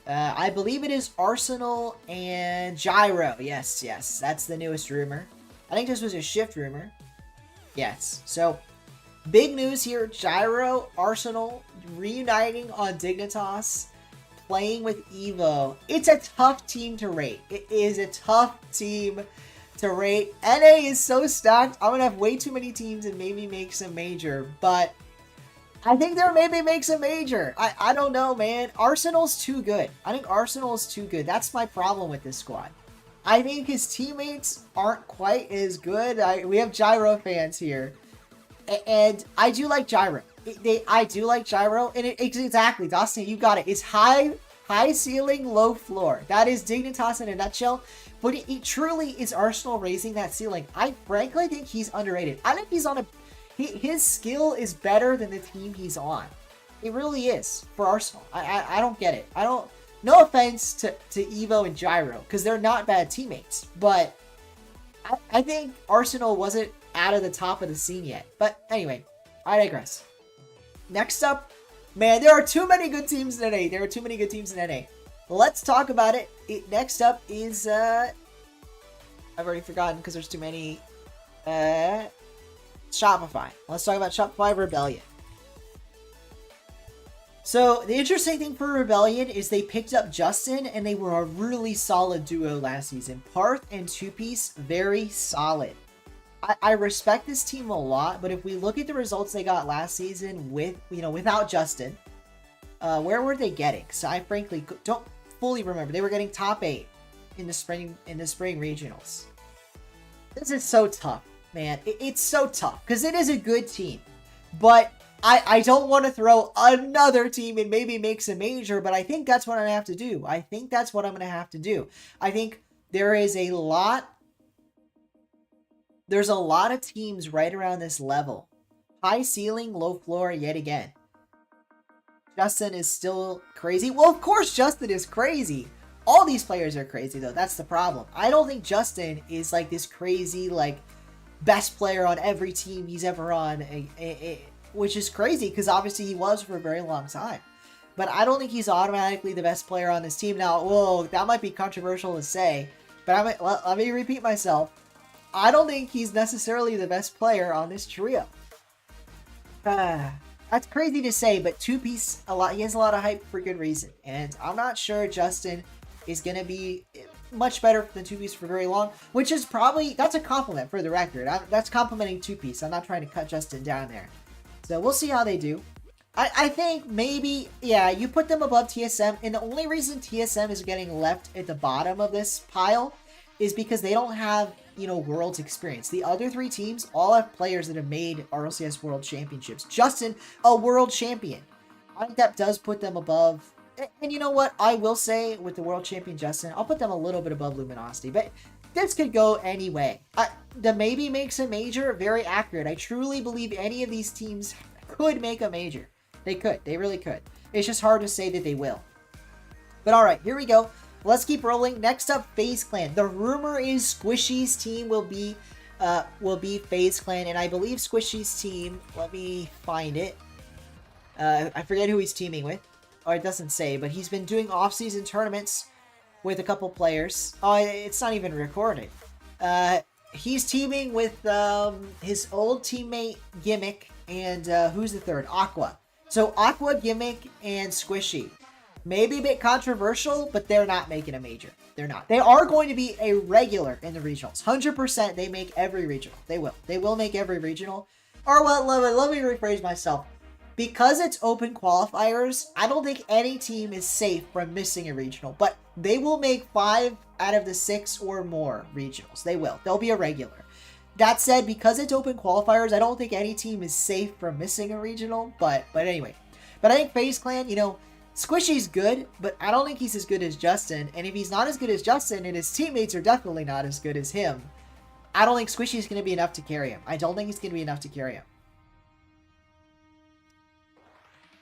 I believe it is Arsenal and Gyro. Yes, that's the newest rumor. I think this was a shift rumor. Yes, so big news here. Gyro, Arsenal reuniting on Dignitas, playing with Evo. It's a tough team to rate. It is a tough team to rate. NA is so stacked. I'm going to have way too many teams and maybe make some major, but I think there maybe makes a major. I don't know, man. Arsenal's too good. I think Arsenal's too good. That's my problem with this squad. I think his teammates aren't quite as good. We have Gyro fans here. And I do like Gyro. I do like Gyro. And it's exactly, Dustin, you got it. It's high ceiling, low floor. That is Dignitas in a nutshell. But it truly is Arsenal raising that ceiling. I frankly think he's underrated. I think he's on his skill is better than the team he's on. It really is for Arsenal. I don't get it. No offense to Evo and Gyro, because they're not bad teammates. But I think Arsenal wasn't out of the top of the scene yet. But anyway, I digress. Next up, man, there are too many good teams in NA. Let's talk about it. Next up is, I've already forgotten because there's too many, Shopify. Let's talk about Shopify Rebellion. So, the interesting thing for Rebellion is they picked up Justin, and they were a really solid duo last season. Parth and Two Piece, very solid. I respect this team a lot, but if we look at the results they got last season without Justin, where were they getting? So I frankly don't fully remember. They were getting top 8 in the spring regionals. This is so tough, man. It's so tough because it is a good team, but I don't want to throw another team and maybe makes a major, but I think that's what I have to do. I think there's a lot of teams right around this level. High ceiling, low floor yet again. Justin is still crazy. Well, of course Justin is crazy. All these players are crazy, though. That's the problem. I don't think Justin is like this crazy, like, best player on every team he's ever on, which is crazy because obviously he was for a very long time. But I don't think he's automatically the best player on this team. Now, whoa, that might be controversial to say, but let me repeat myself. I don't think he's necessarily the best player on this trio. That's crazy to say, but Two-Piece, he has a lot of hype for good reason. And I'm not sure Justin is going to be much better than Two-Piece for very long, which is probably, that's a compliment for the record. That's complimenting Two-Piece. I'm not trying to cut Justin down there. So we'll see how they do. I think maybe, yeah, you put them above TSM, and the only reason TSM is getting left at the bottom of this pile is because they don't have, you know, Worlds experience. The other three teams all have players that have made RLCS World Championships. Justin, a World Champion. I think that does put them above. And you know what? I will say, with the World Champion Justin, I'll put them a little bit above Luminosity. But this could go any way. The maybe makes a major very accurate. I truly believe any of these teams could make a major. They could. They really could. It's just hard to say that they will. But alright, here we go. Let's keep rolling. Next up, FaZe Clan. The rumor is Squishy's team will be FaZe Clan, and I believe Squishy's team, let me find it. I forget who he's teaming with. Or it doesn't say, but he's been doing off-season tournaments with a couple players. Oh, it's not even recorded. He's teaming with his old teammate Gimmick, and who's the third? Aqua. So Aqua, Gimmick, and Squishy. Maybe a bit controversial, but they're not making a major. They're not. They are going to be a regular in the regionals. 100% they make every regional. They will. They will make every regional. Or well, let me rephrase myself. Because it's open qualifiers, I don't think any team is safe from missing a regional. But they will make 5 out of the 6 or more regionals. They will. They'll be a regular. That said, because it's open qualifiers, I don't think any team is safe from missing a regional. But anyway. But I think FaZe Clan, you know, Squishy's good, but I don't think he's as good as Justin. And if he's not as good as Justin, and his teammates are definitely not as good as him, I don't think Squishy's going to be enough to carry him. I don't think he's going to be enough to carry him.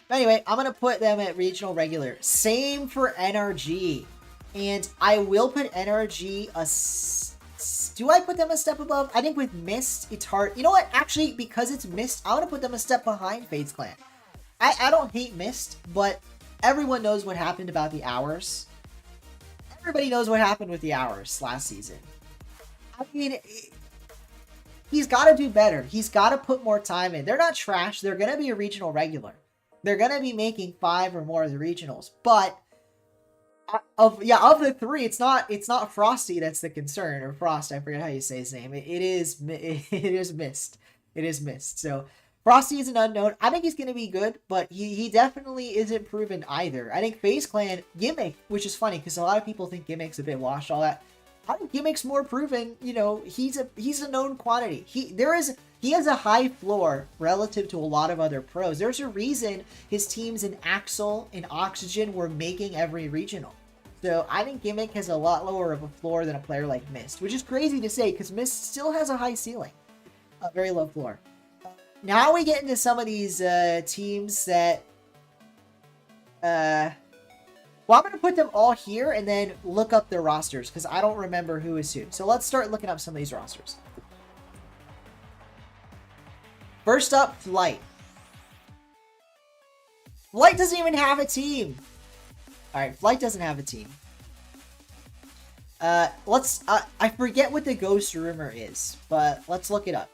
Anyway, I'm going to put them at regional regular. Same for NRG. And I will put NRG do I put them a step above? I think with Mist, it's hard. You know what? Actually, because it's Mist, I want to put them a step behind FaZe Clan. I don't hate Mist, but everyone knows what happened about the hours. Everybody knows what happened with the hours last season. I mean, he's got to do better. He's got to put more time in. They're not trash. They're going to be a regional regular. They're going to be making 5 or more of the regionals. But of the 3, it's not Frosty that's the concern, or Frost. I forget how you say his name. It is Mist. It is Mist. So Frosty is an unknown. I think he's going to be good, but he definitely isn't proven either. I think FaZe Clan, Gimmick, which is funny because a lot of people think Gimmick's a bit washed, all that. I think Gimmick's more proven. You know, he's a known quantity. He has a high floor relative to a lot of other pros. There's a reason his teams in Axel and Oxygen were making every regional. So I think Gimmick has a lot lower of a floor than a player like Mist, which is crazy to say because Mist still has a high ceiling, a very low floor. Now we get into some of these teams that, well, I'm going to put them all here and then look up their rosters because I don't remember who is who. So let's start looking up some of these rosters. First up, Flight. Flight doesn't even have a team. Alright, Flight doesn't have a team. I forget what the ghost rumor is, but let's look it up.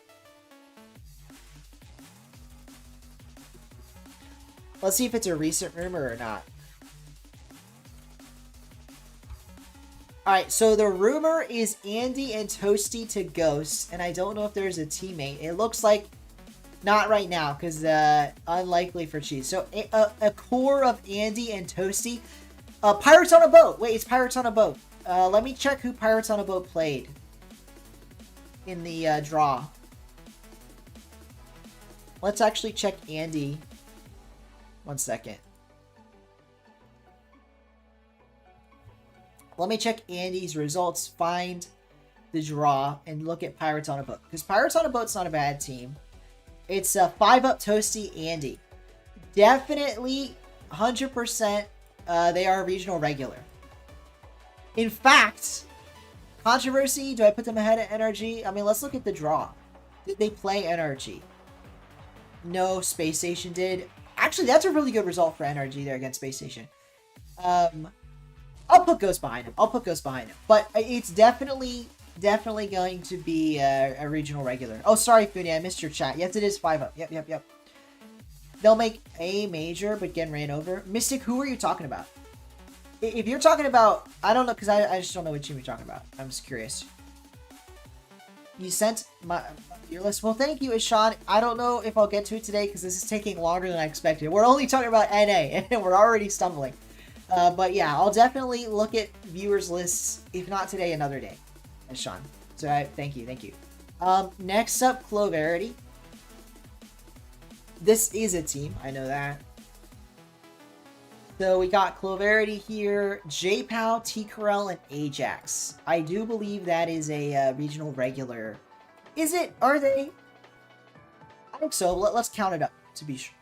Let's see if it's a recent rumor or not. Alright, so the rumor is Andy and Toasty to Ghost, and I don't know if there's a teammate. It looks like not right now, because unlikely for cheese. So a core of Andy and Toasty. Pirates on a Boat. Wait, it's Pirates on a Boat. Let me check who Pirates on a Boat played in the draw. Let's actually check Andy. 1 second. Let me check Andy's results, find the draw, and look at Pirates on a Boat. Because Pirates on a Boat's not a bad team. It's 5-up Toasty Andy. Definitely 100% they are a regional regular. In fact, controversy, do I put them ahead of NRG? I mean, let's look at the draw. Did they play NRG? No, Space Station did. Actually, that's a really good result for NRG there against Space Station. I'll put Ghost behind him. But it's definitely going to be a regional regular. Oh, sorry, Funi, I missed your chat. Yes, it is 5-up. Yep. They'll make a major, but get ran over. Mystic, who are you talking about? If you're talking about... I don't know, because I just don't know what team you're talking about. I'm just curious. You sent your list. Well, thank you, Ishan. I don't know if I'll get to it today, because this is taking longer than I expected. We're only talking about NA, and we're already stumbling. But yeah, I'll definitely look at viewers' lists, if not today, another day. Ishan. So thank you. Next up, Cloverity. This is a team, I know that. So we got Cloverity here, J-Pow, T-Corel, and Ajax. I do believe that is a regional regular. Is it? Are they? I think so. Let's count it up to be sure.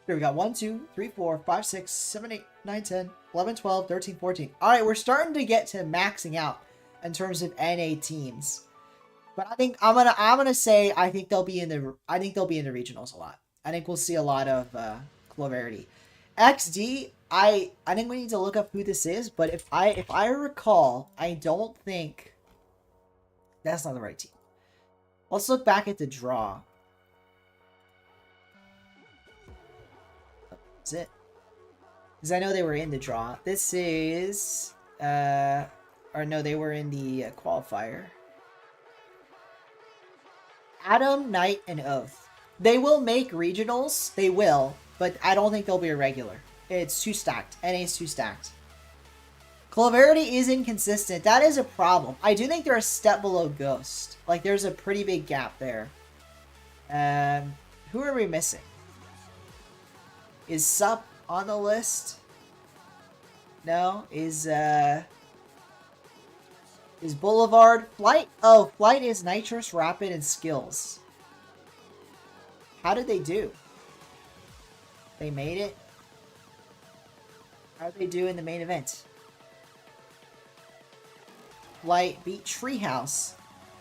Here we got 1, 2, 3, 4, 5, 6, 7, 8, 9, 10, 11, 12, 13, 14. Alright, we're starting to get to maxing out in terms of NA teams. But I think I'm gonna say I think they'll be in the regionals a lot. I think we'll see a lot of Cloverity. XD, I think we need to look up who this is, but if I recall, I don't think that's not the right team. Let's look back at the draw. Is it? Because I know they were in the draw. This is or no, they were in the qualifier. Adam, Knight, and Oath. They will make regionals. They will. But I don't think they'll be a regular. It's too stacked. NA is too stacked. Cloverity is inconsistent. That is a problem. I do think they're a step below Ghost. Like, there's a pretty big gap there. Who are we missing? Is Sup on the list? No. Is Boulevard? Flight? Oh, Flight is Nitrous, Rapid, and Skills. How did they do? They made it? How did they do in the main event? Flight beat Treehouse,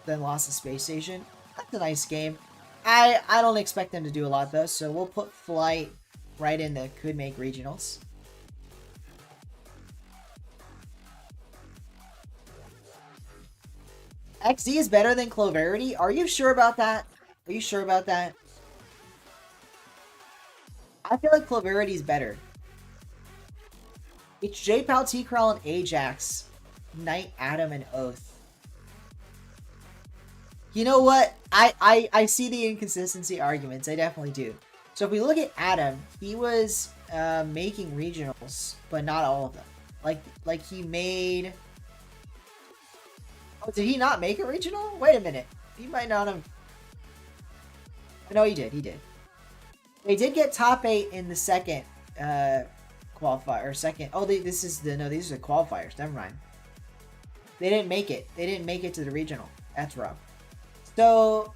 then lost to Space Station. That's a nice game. I don't expect them to do a lot though, so we'll put Flight right in the could make regionals. XD is better than Cloverity? Are you sure about that? Are you sure about that? I feel like Cloverity is better. It's J-Pow, T-Corel, and Ajax. Knight, Adam, and Oath. You know what? I see the inconsistency arguments. I definitely do. So if we look at Adam, he was making regionals, but not all of them. Like he made... Oh, did he not make a regional? Wait a minute. He might not have... No, he did. He did. They did get top 8 in the second qualifier, or second... Oh, this is the... No, these are the qualifiers. Never mind. They didn't make it. They didn't make it to the regional. That's rough. So,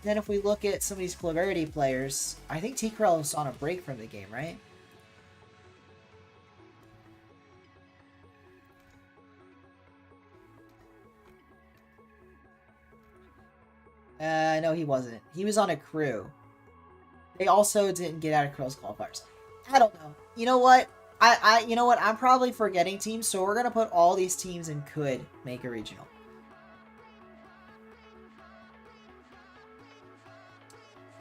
then if we look at some of these Cloverity players, I think T-Corel was on a break from the game, right? No, he wasn't. He was on a crew. They also didn't get out of Crow's qualifiers. I don't know. You know what? You know what? I'm probably forgetting teams, so we're gonna put all these teams and could make a regional.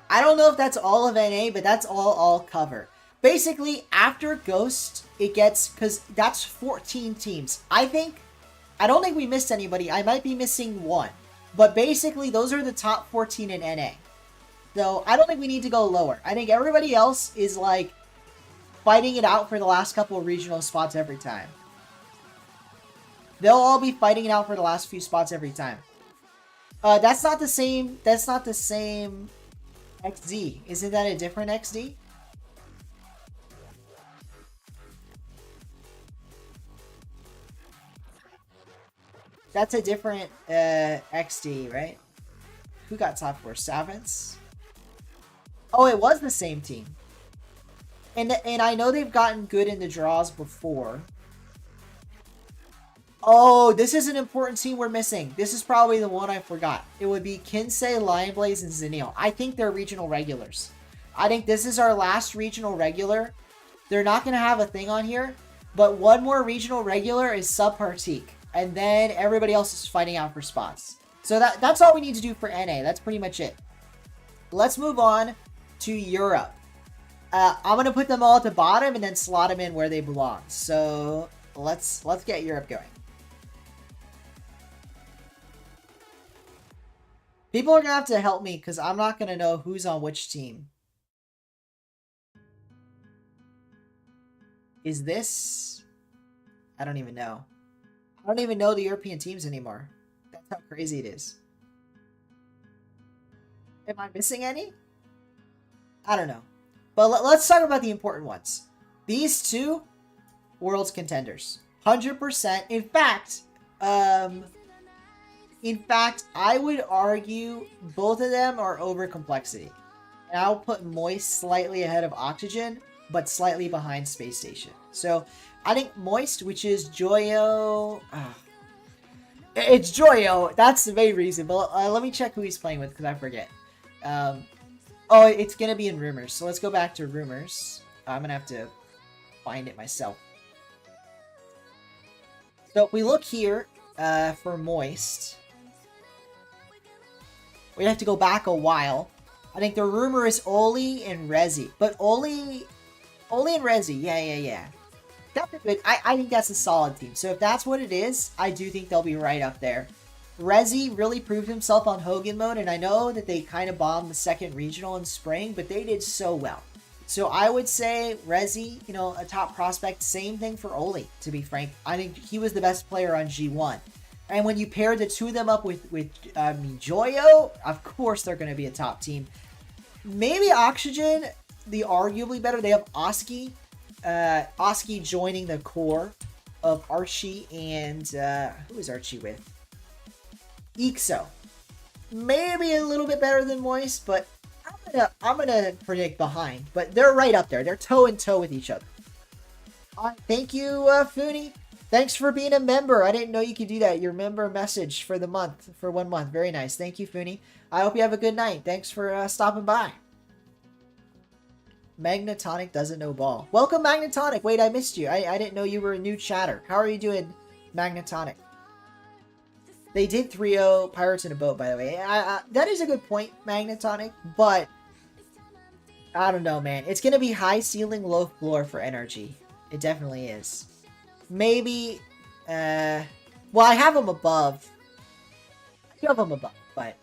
I don't know if that's all of NA, but that's all I'll cover. Basically, after Ghost, it gets... Because that's 14 teams. I don't think we missed anybody. I might be missing one. But basically, those are the top 14 in NA. So, I don't think we need to go lower. I think everybody else is, like, fighting it out for the last couple of regional spots every time. They'll all be fighting it out for the last few spots every time. That's not the same... That's not the same... XD. Isn't that a different XD? That's a different XD, right? Who got top 4? Savants? Oh, it was the same team. And I know they've gotten good in the draws before. Oh, this is an important team we're missing. This is probably the one I forgot. It would be Kinsei, Lionblaze, and Zenil. I think they're regional regulars. I think this is our last regional regular. They're not going to have a thing on here, but one more regional regular is Subpartique, and then everybody else is fighting out for spots. So that's all we need to do for NA. That's pretty much it. Let's move on to Europe. I'm going to put them all at the bottom and then slot them in where they belong. So let's get Europe going. People are going to have to help me because I'm not going to know who's on which team. Is this... I don't even know. I don't even know the European teams anymore. That's how crazy it is. Am I missing any? I don't know. But let's talk about the important ones. These two, World's contenders. 100%. In fact, I would argue both of them are over complexity. And I'll put Moist slightly ahead of Oxygen, but slightly behind Space Station. So, I think Moist, which is Joyo... it's Joyo. That's the main reason. But let me check who he's playing with, because I forget. Oh, it's going to be in Rumors. So, let's go back to Rumors. I'm going to have to find it myself. So, if we look here for Moist... we have to go back a while. I think the rumor is Oli and Rezi. But Oli and Rezi, yeah. That's good. I think that's a solid team. So if that's what it is, I do think they'll be right up there. Rezi really proved himself on Hogan mode, and I know that they kind of bombed the second regional in spring, but they did so well. So I would say Rezi, a top prospect. Same thing for Oli, to be frank. I think he was the best player on G1. And when you pair the two of them up with Joyo, of course they're going to be a top team. Maybe Oxygen, the arguably better. They have Oski. Oski joining the core of Archie and... who is Archie with? Ixo. Maybe a little bit better than Moist, but I'm gonna predict behind. But they're right up there. They're toe-in-toe with each other. Thank you, Funi. Thanks for being a member. I didn't know you could do that. Your member message for the month, for 1 month. Very nice. Thank you, Funi. I hope you have a good night. Thanks for stopping by. Magnetonic doesn't know ball. Welcome, Magnetonic. Wait, I missed you. I didn't know you were a new chatter. How are you doing, Magnetonic? They did 3-0 Pirates in a Boat, by the way. That is a good point, Magnetonic, but I don't know, man. It's going to be high ceiling, low floor for NRG. It definitely is. Maybe, well, I have them above. I do have them above, but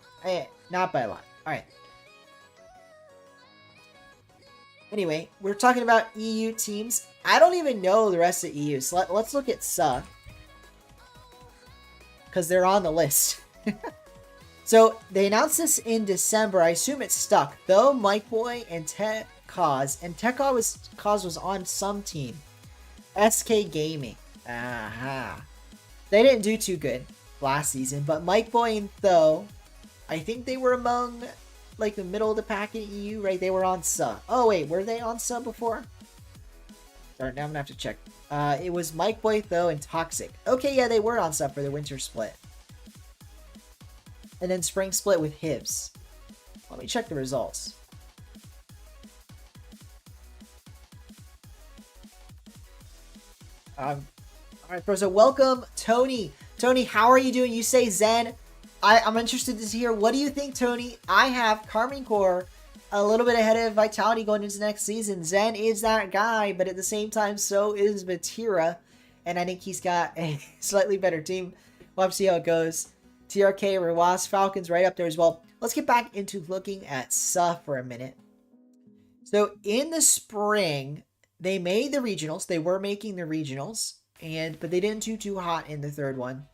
not by a lot. Alright. Anyway, we're talking about EU teams. I don't even know the rest of EU, so let's look at SUH. Because they're on the list. So, they announced this in December. I assume it's stuck. Though Mike Boy and Tekaz, and Tekaz was on some team. SK Gaming. Aha. They didn't do too good last season, but Mike Boy and Tho, I think they were among, like, the middle of the pack in EU, right? They were on SUH. Oh, wait, were they on SUH before? Sorry, now I'm gonna have to check. It was Mike Boy, Tho, and Toxic. Okay, yeah, they were on SUH for the winter split. And then spring split with Hibs. Let me check the results. Alright, so welcome, Tony. Tony, how are you doing? You say Zen. I'm interested to hear, what do you think, Tony? I have Carmine Core a little bit ahead of Vitality going into next season. Zen is that guy, but at the same time, so is Vatira. And I think he's got a slightly better team. We'll have to see how it goes. TRK, Rewas, Falcons right up there as well. Let's get back into looking at SUH for a minute. So in the spring, they made the regionals. They were making the regionals, but they didn't do too hot in the third one.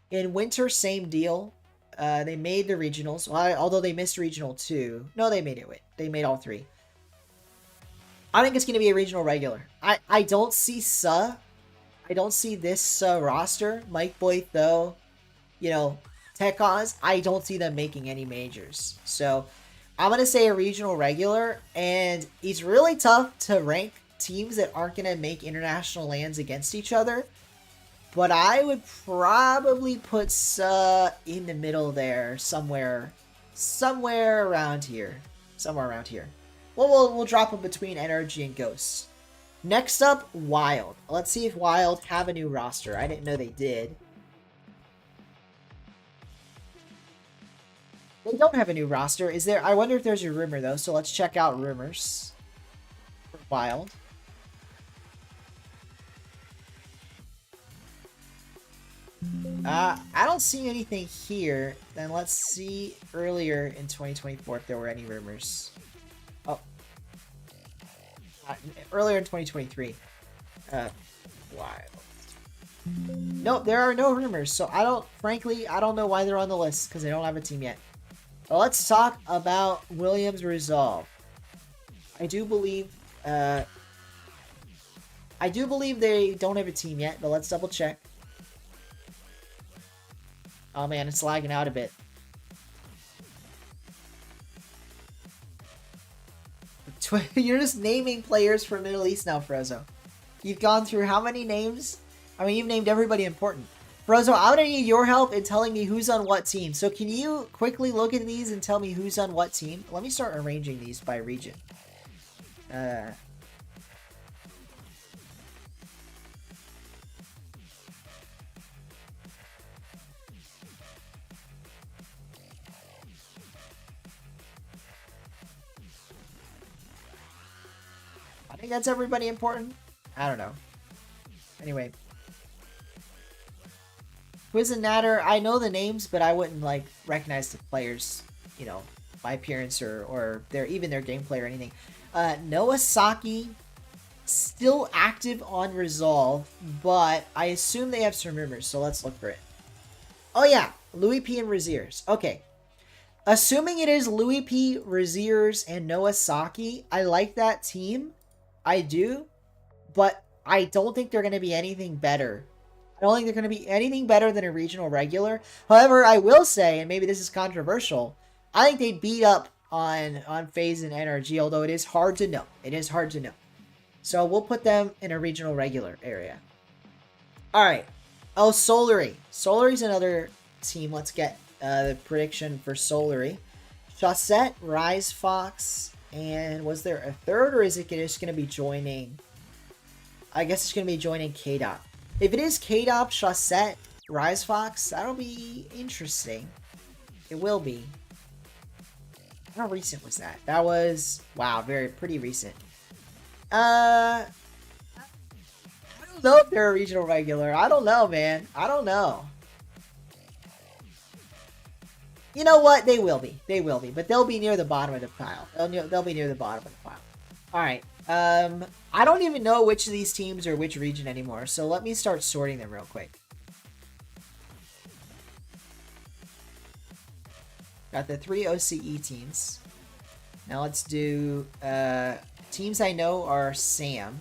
In winter, same deal. They made the regionals, although they missed regional 2. No, they made it. They made all 3. I think it's going to be a regional regular. I don't see SUH. I don't see this roster. Mike Boy, though, Tekaz. I don't see them making any majors. So I'm going to say a regional regular, and it's really tough to rank teams that aren't going to make international lands against each other. But I would probably put in the middle there, somewhere around here. Somewhere around here. Well, we'll drop them between Energy and Ghost. Next up, Wild. Let's see if Wild have a new roster. I didn't know they did. They don't have a new roster. Is there? I wonder if there's a rumor, though. So let's check out rumors for Wild. I don't see anything here. Then let's see earlier in 2024 if there were any rumors. Oh. Earlier in 2023. Wild. Nope, there are no rumors. So frankly, I don't know why they're on the list because they don't have a team yet. Well, let's talk about Williams Resolve. I do believe they don't have a team yet, but let's double check. Oh man, it's lagging out a bit. You're just naming players from Middle East now, Frozo. You've gone through how many names? I mean, you've named everybody important. Frozo, I'm gonna need your help in telling me who's on what team. So can you quickly look at these and tell me who's on what team? Let me start arranging these by region. I think that's everybody important. I don't know. Anyway. Quiz and Natter, I know the names, but I wouldn't like recognize the players, you know, by appearance or even their gameplay or anything. Noah Saki, still active on Resolve, but I assume they have some rumors, so let's look for it. Oh yeah, Louis P and Raziers. Okay. Assuming it is Louis P, Raziers, and Noah Saki, I like that team. I do, but I don't think they're going to be anything better. I don't think they're going to be anything better than a regional regular. However, I will say, and maybe this is controversial, I think they beat up on FaZe and NRG, although it is hard to know. It is hard to know. So we'll put them in a regional regular area. All right. Oh, Solary. Solary's another team. Let's get the prediction for Solary. Chaussette, Rise Fox, and was there a third, or is it just going to be joining? I guess it's going to be joining K-Dot. If it is K-Dot, Chaussette, Rise Fox, that'll be interesting. It will be. How recent was that? That was, wow, pretty recent. I don't know if they're a regional regular. I don't know, man. I don't know. You know what? They will be. They will be. But they'll be near the bottom of the pile. They'll be near the bottom of the pile. Alright. I don't even know which of these teams are which region anymore. So let me start sorting them real quick. Got the 3 OCE teams. Now let's do... teams I know are Sam.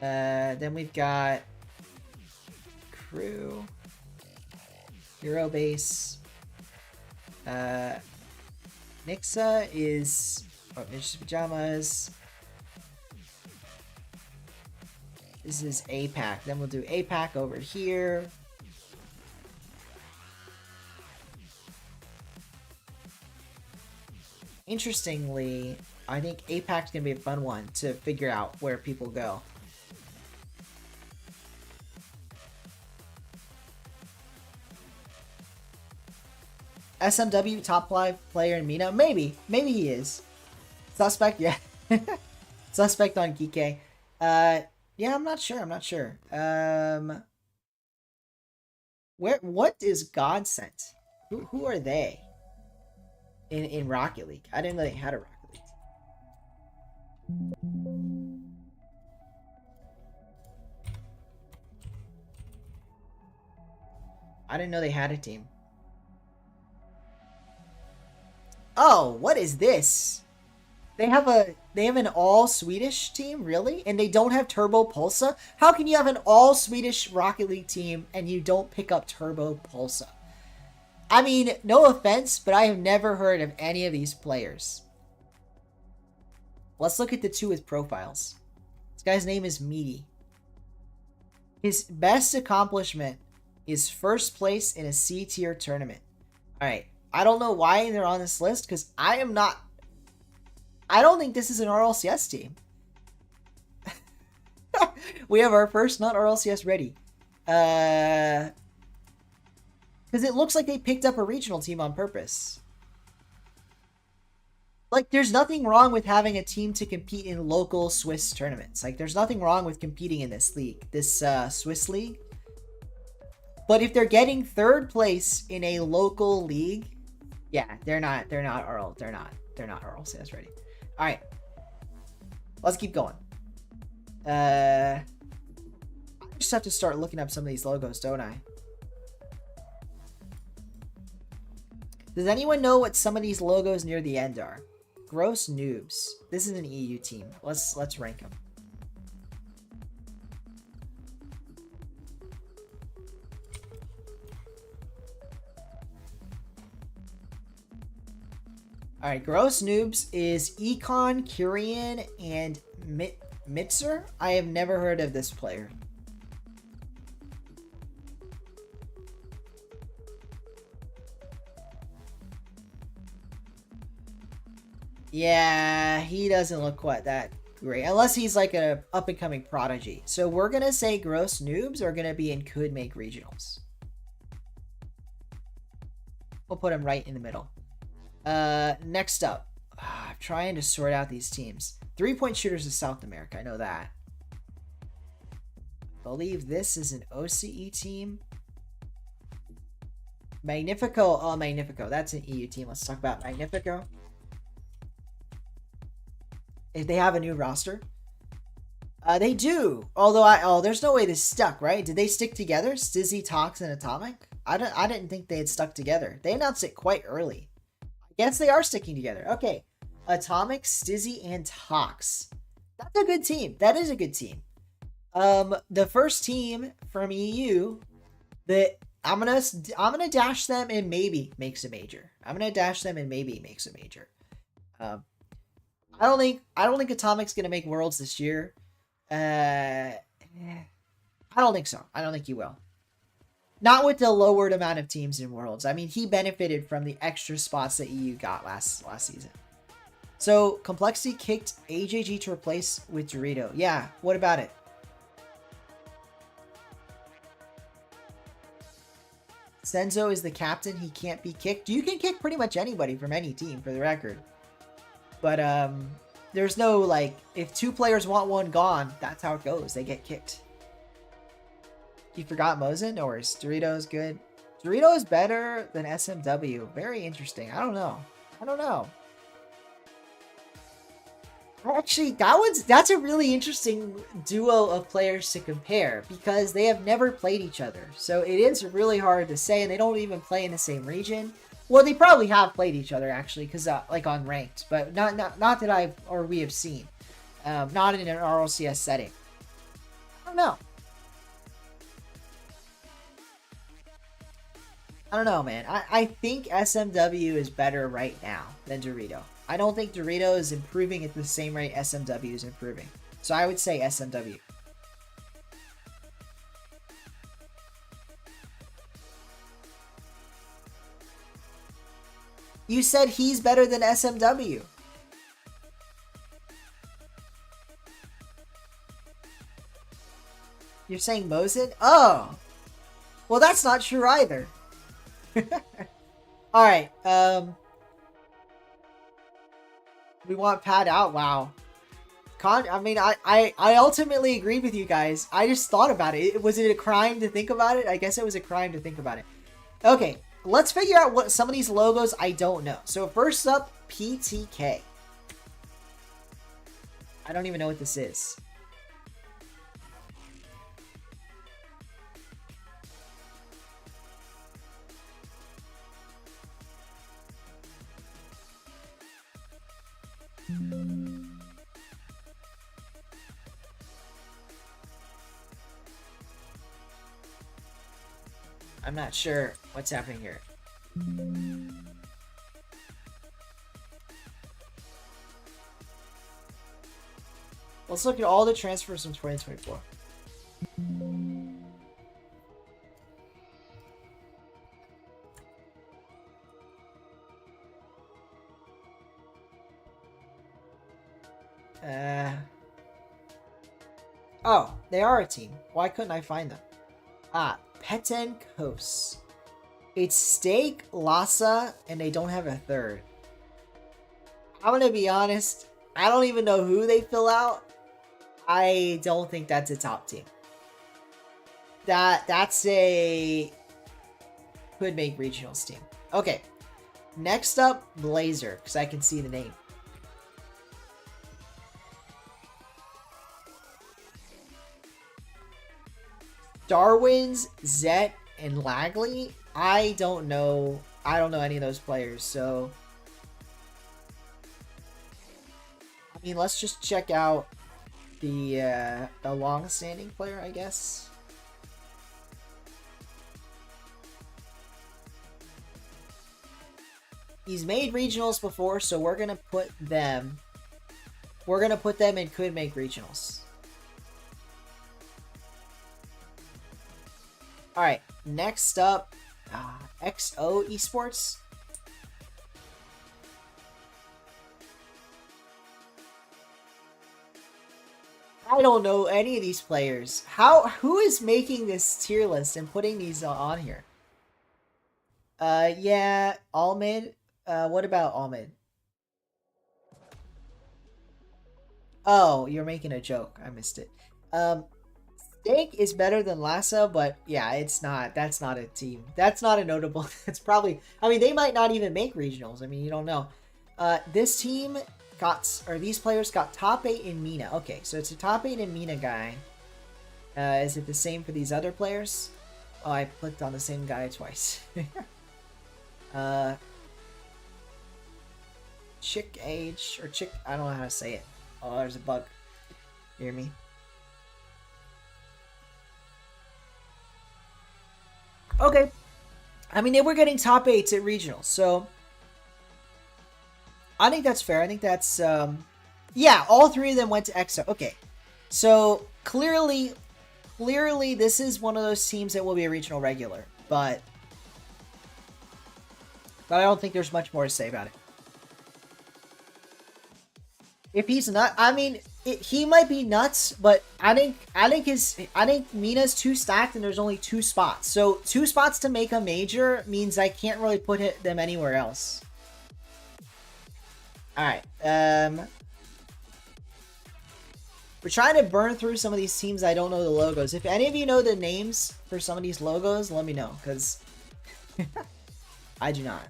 Then we've got... Crew, Eurobase, Nixa is Ninja's Pajamas. This is APAC. Then we'll do APAC over here. Interestingly, I think APAC's gonna be a fun one to figure out where people go. SMW, top 5 player in MENA? Maybe. Maybe he is. Suspect? Yeah. Suspect on Geekay. Yeah, I'm not sure. I'm not sure. What is God Sent? Who are they? In Rocket League? I didn't know they had a Rocket League. I didn't know they had a team. Oh, what is this? They have an all Swedish team, really? And they don't have Turbo Pulsa? How can you have an all Swedish Rocket League team and you don't pick up Turbo Pulsa? I mean, no offense, but I have never heard of any of these players. Let's look at the two with profiles. guy's name is Meaty. His best accomplishment is first place in a C tier tournament. Alright. I don't know why they're on this list, because I don't think this is an RLCS team. We have our first not RLCS ready. Because it looks like they picked up a regional team on purpose. Like, there's nothing wrong with having a team to compete in local Swiss tournaments. Like, there's nothing wrong with competing in this league, this Swiss league. But if they're getting third place in a local league, yeah, they're not RLCS ready. All right, let's keep going. I just have to start looking up some of these logos, don't I? Does anyone know what some of these logos near the end are? Gross noobs. This is an EU team. Let's rank them. All right, gross noobs is Econ, Curian, and Mitzer. I have never heard of this player. Yeah, he doesn't look quite that great. Unless he's like a up-and-coming prodigy. So we're going to say gross noobs are going to be and could make regionals. We'll put him right in the middle. Next up. I'm trying to sort out these teams. 3-point shooters is South America. I know that. I believe this is an OCE team. Magnifico. Oh, Magnifico. That's an EU team. Let's talk about Magnifico. If they have a new roster. They do. Although there's no way this stuck, right? Did they stick together? Stizzy, Tox, and Atomic? I didn't think they had stuck together. They announced it quite early. I guess they are sticking together. Okay. Atomic, Stizzy, and Tox. That's a good team. That is a good team. The first team from EU that I'm gonna dash them and maybe makes a major. I'm gonna dash them and maybe makes a major. I don't think Atomic's gonna make Worlds this year. I don't think so. I don't think he will. Not with the lowered amount of teams in Worlds. I mean, he benefited from the extra spots that EU got last season. So, Complexity kicked AJG to replace with Dorito. Yeah, what about it? Senzo is the captain. He can't be kicked. You can kick pretty much anybody from any team, for the record. But, there's no, like, if two players want one gone, that's how it goes. They get kicked. You forgot Mosin? No worries. Dorito is good. Dorito is better than SMW. Very interesting. I don't know. Actually, that's a really interesting duo of players to compare because they have never played each other. So it is really hard to say, and they don't even play in the same region. Well, they probably have played each other actually, because like on ranked, but not that we have seen, not in an RLCS setting. I don't know, man. I think SMW is better right now than Dorito. I don't think Dorito is improving at the same rate SMW is improving. So I would say SMW. You said he's better than SMW. You're saying Mosin? Oh. Well, that's not true either. Alright, we want Pad out. Wow. I mean, I ultimately agreed with you guys. I just thought about it. Was it a crime to think about it? I guess it was a crime to think about it. Okay, let's figure out what some of these logos I don't know. So first up, PTK. I don't even know what this is. I'm not sure what's happening here. Let's look at all the transfers from 2024. Oh, they are a team. Why couldn't I find them? Petenkos. It's Steak, Lhasa, and they don't have a third. I'm gonna be honest. I don't even know who they fill out. I don't think that's a top team. That's a could make regionals team. Okay. Next up, Blazer, because I can see the name. Darwin's, Zet, and Lagley. I don't know. I don't know any of those players, so I mean, let's just check out the long-standing player, I guess. He's made regionals before, so we're gonna put them. We're gonna put them in could make regionals. All right, next up, XO Esports. I don't know any of these players. Who is making this tier list and putting these on here? Yeah, Almid. What about Almid? Oh, you're making a joke. I missed it. Steak is better than Lhasa, but yeah, it's not. That's not a team. That's not a notable. It's probably. I mean, they might not even make regionals. I mean, you don't know. This team got, or these players got top 8 in MENA. Okay, so it's a top 8 in MENA guy. Is it the same for these other players? Oh, I clicked on the same guy twice. Chick age or chick. I don't know how to say it. Oh, there's a bug. Hear me? Okay. I mean, they were getting top 8s at regionals, so I think that's fair. I think that's, yeah, all 3 of them went to EXO. Okay. So, clearly, this is one of those teams that will be a regional regular, but I don't think there's much more to say about it. If he's not, I mean, he might be nuts, but I think Mina's too stacked and there's only 2 spots. So 2 spots to make a major means I can't really put them anywhere else. All right. We're trying to burn through some of these teams. I don't know the logos. If any of you know the names for some of these logos, let me know, because I do not.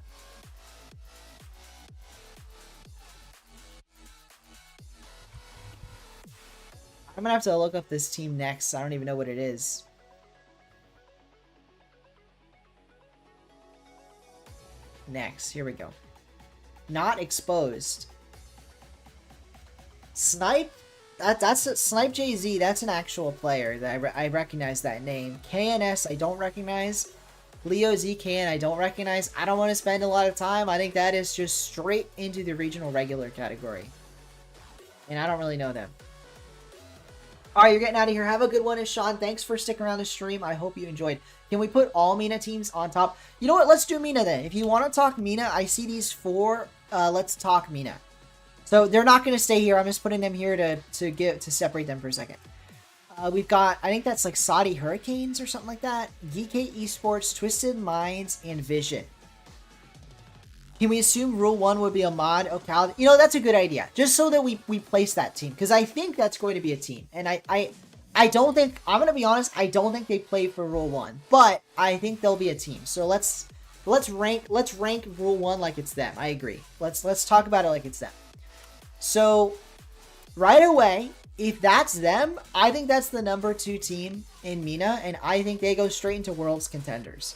I'm gonna have to look up this team next. I don't even know what it is. Next, here we go. Not exposed. Snipe. That's Snipe JZ. That's an actual player. That I recognize that name. KNS I don't recognize. Leo ZKN I don't recognize. I don't want to spend a lot of time. I think that is just straight into the regional regular category. And I don't really know them. Alright, you're getting out of here. Have a good one, Sean. Thanks for sticking around the stream. I hope you enjoyed. Can we put all MENA teams on top? You know what? Let's do MENA then. If you want to talk MENA, I see these 4. Let's talk MENA. So they're not going to stay here. I'm just putting them here to separate them for a second. We've got, I think that's like Saudi Hurricanes or something like that. DK Esports, Twisted Minds, and Vision. Can we assume Rule 1 would be a mod? Okay, you know, that's a good idea. Just so that we place that team. Because I think that's going to be a team. And I don't think, I'm going to be honest, I don't think they play for Rule 1. But I think they'll be a team. So let's rank Rule 1 like it's them. I agree. Let's talk about it like it's them. So, right away, if that's them, I think that's the number 2 team in MENA. And I think they go straight into Worlds contenders.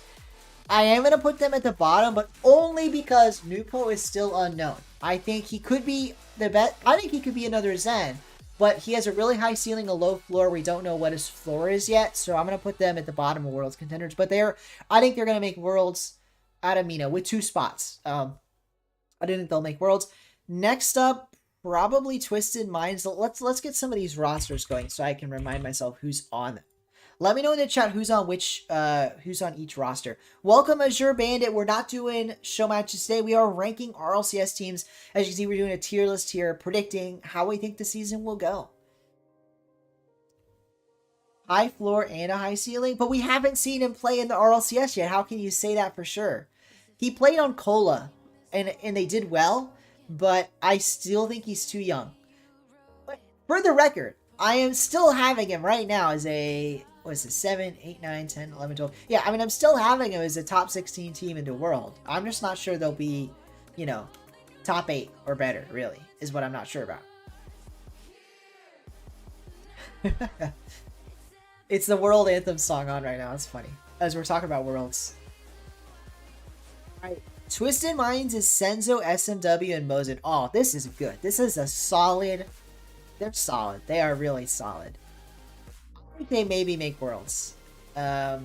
I am going to put them at the bottom, but only because Nupo is still unknown. I think he could be the best. I think he could be another Zen, but he has a really high ceiling, a low floor. We don't know what his floor is yet, so I'm going to put them at the bottom of Worlds contenders. But I think they're going to make Worlds out of MENA with 2 spots. I didn't think they'll make Worlds. Next up, probably Twisted Minds. Let's get some of these rosters going so I can remind myself who's on them. Let me know in the chat who's on each roster. Welcome Azure Bandit. We're not doing show matches today. We are ranking RLCS teams. As you can see, we're doing a tier list here, predicting how we think the season will go. High floor and a high ceiling, but we haven't seen him play in the RLCS yet. How can you say that for sure? He played on Cola, and they did well, but I still think he's too young. But for the record, I am still having him right now as a, what is it, 7, 8, 9, 10, 11, 12. Yeah, I mean, I'm still having him as a top 16 team in the world. I'm just not sure they'll be, you know, top 8 or better, really, is what I'm not sure about. It's the World Anthem song on right now. It's funny, as we're talking about Worlds. Alright, Twisted Minds is Senzo, SMW, and Mozen. Oh, this is good. This is a solid... They're solid. They are really solid. I think they maybe make Worlds. So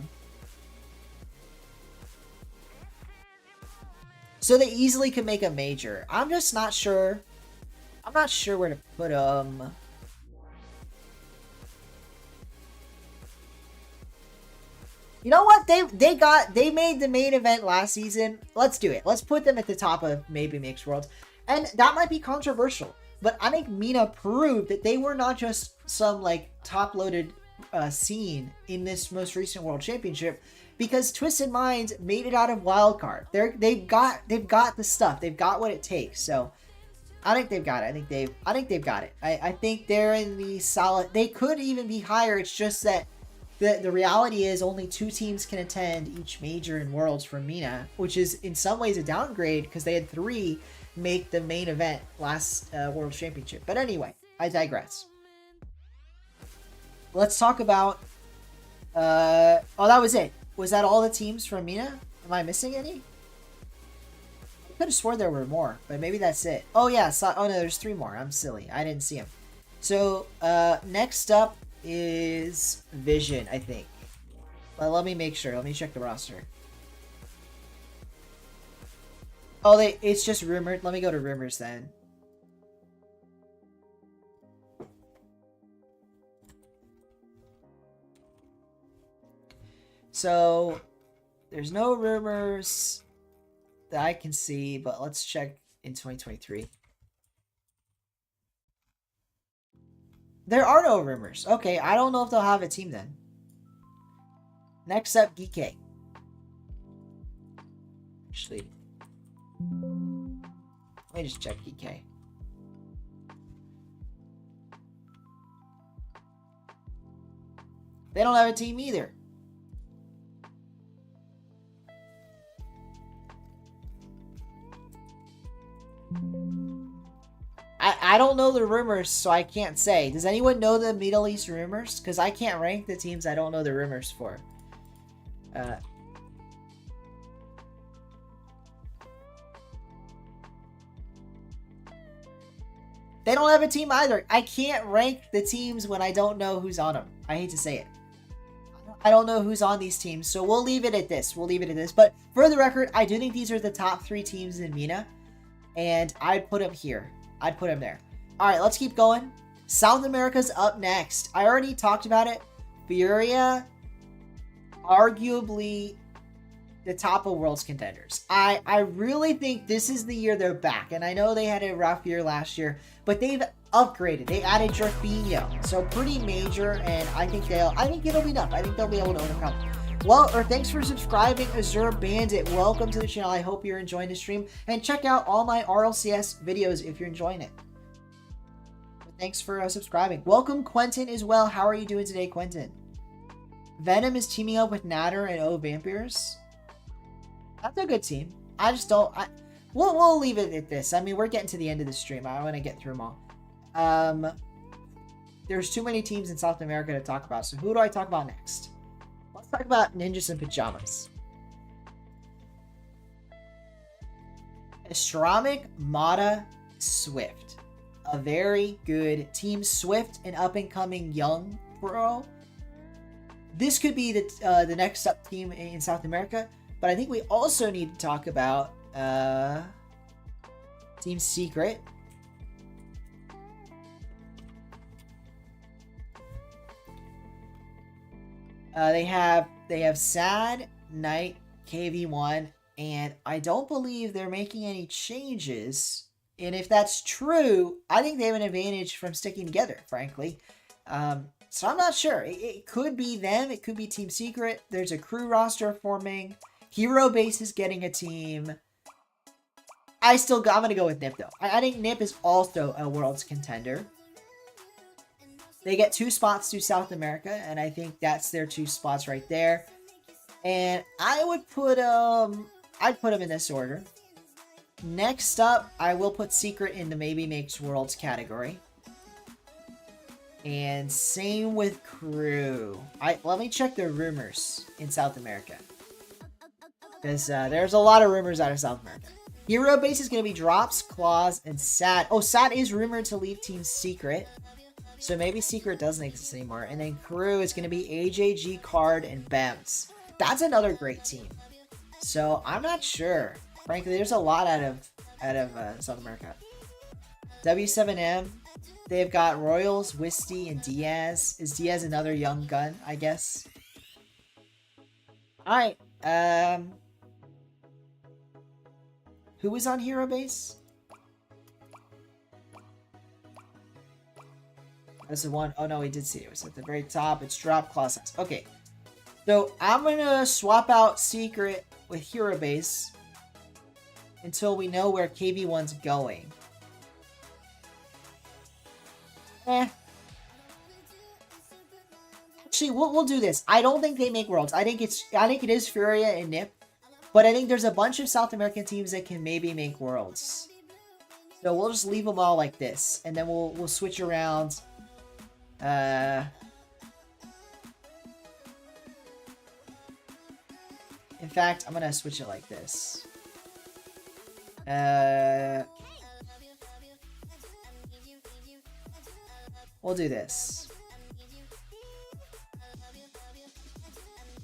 they easily could make a major. I'm just not sure. I'm not sure where to put them. You know what? They made the main event last season. Let's do it. Let's put them at the top of maybe Mixed Worlds. And that might be controversial, but I think Mina proved that they were not just some like top-loaded scene in this most recent World Championship, because Twisted Minds made it out of wildcard. They've got the stuff. They've got what it takes. So I think they've got it. I think they've got it. I think they're in the solid. They could even be higher. It's just that the reality is only 2 teams can attend each major in Worlds from Mina, which is in some ways a downgrade because they had 3 make the main event last World Championship. But anyway, I digress. Let's talk about... oh, that was it. Was that all the teams from Mina? Am I missing any? I could have sworn there were more, but maybe that's it. Oh yeah, oh no, there's 3 more. I'm silly. I didn't see them. So, next up is Vision, I think. But let me make sure. Let me check the roster. Oh, it's just rumored. Let me go to rumors then. So, there's no rumors that I can see, but let's check in 2023. There are no rumors. Okay, I don't know if they'll have a team then. Next up, Geekay. Actually, let me just check Geekay. They don't have a team either. I don't know the rumors, so I can't say. Does anyone know the Middle East rumors? Because I can't rank the teams I don't know the rumors for. They don't have a team either. I can't rank the teams when I don't know who's on them. I hate to say it. I don't know who's on these teams, so we'll leave it at this. We'll leave it at this. But for the record, I do think these are the top 3 teams in MENA, and I'd put them here. I'd put them there. All right, let's keep going. South America's up next. I already talked about it. Furia, arguably the top of World's contenders. I really think this is the year they're back. And I know they had a rough year last year, but they've upgraded. They added Jorfinho. So pretty major, and I think it'll be enough. I think they'll be able to overcome. Well, thanks for subscribing, Azure Bandit. Welcome to the channel. I hope you're enjoying the stream. And check out all my RLCS videos if you're enjoying it. Thanks for subscribing. Welcome, Quentin, as well. How are you doing today, Quentin? Venom is teaming up with Natter and O Vampires. That's a good team. I just don't... We'll leave it at this. I mean, we're getting to the end of the stream. I want to get through them all. There's too many teams in South America to talk about. So who do I talk about next? Let's talk about Ninjas in Pajamas. Astramic, Mata, Swift. A very good team. Swift, an up-and-coming young pro. This could be the next up team in South America. But I think we also need to talk about Team Secret. They have Sad, Knight, KV1, and I don't believe they're making any changes. And if that's true, I think they have an advantage from sticking together, frankly. So I'm not sure. It could be them. It could be Team Secret. There's a crew roster forming. Hero Base is getting a team. I'm going to go with NIP, though. I think NIP is also a Worlds contender. They get 2 spots to South America, and I think that's their 2 spots right there. And I would put I'd put them in this order. Next up, I will put Secret in the maybe makes Worlds category. And same with Crew. Let me check the rumors in South America. Because there's a lot of rumors out of South America. Hero Base is going to be Drops, Claws, and Sad. Oh, Sad is rumored to leave Team Secret. So maybe Secret doesn't exist anymore. And then Crew is going to be AJG, Card, and Bems. That's another great team. So I'm not sure. Frankly, there's a lot out of South America. W7M, they've got Royals, Wisty, and Diaz. Is Diaz another young gun, I guess? Alright. Who was on Hero Base? That's the one. Oh no, we did see it. It was at the very top. It's Drop, Claw Size. Okay. So I'm going to swap out Secret with Hero Base until we know where KV1's going. Actually, we'll do this. I don't think they make Worlds. I think it is Furia and NIP. But I think there's a bunch of South American teams that can maybe make Worlds. So we'll just leave them all like this. And then we'll switch around. In fact, I'm going to switch it like this. We'll do this.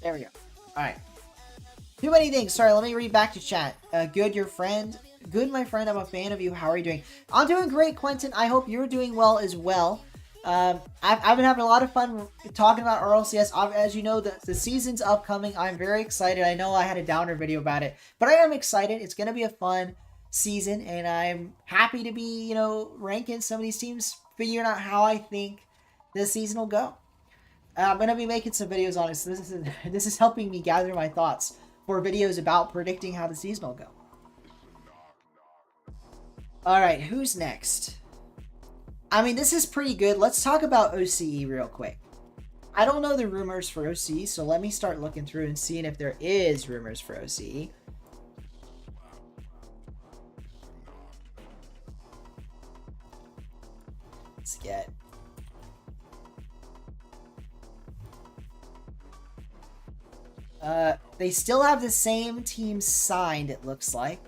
There we go. Alright. Too many things. Sorry, let me read back to chat. Good, your friend. Good, my friend. I'm a fan of you. How are you doing? I'm doing great, Quentin. I hope you're doing well as well. I've been having a lot of fun talking about RLCS. As you know, the season's upcoming. I'm very excited. I know I had a downer video about it, but I am excited. It's going to be a fun season, and I'm happy to be, ranking some of these teams, figuring out how I think this season will go. I'm going to be making some videos on it, so this is helping me gather my thoughts for videos about predicting how the season will go. Alright, who's next? I mean, this is pretty good. Let's talk about OCE real quick. I don't know the rumors for OCE, so let me start looking through and seeing if there is rumors for OCE. Let's get... they still have the same team signed, it looks like.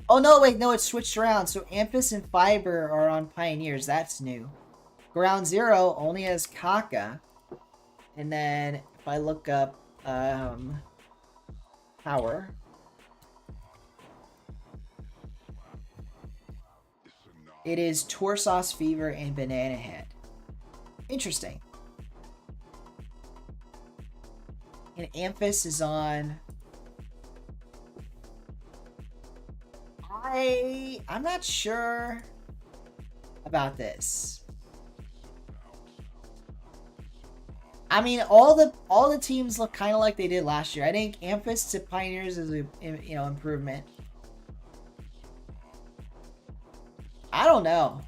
Oh, no, wait, no, it's switched around. So Amphis and Fiber are on Pioneers. That's new. Ground Zero only has Kaka. And then if I look up Power. It is Torsauce Fever and Banana Head. Interesting. And Amphis is on... I'm not sure about this. I mean, all the teams look kind of like they did last year. I think Amphis to Pioneers is a improvement. I don't know.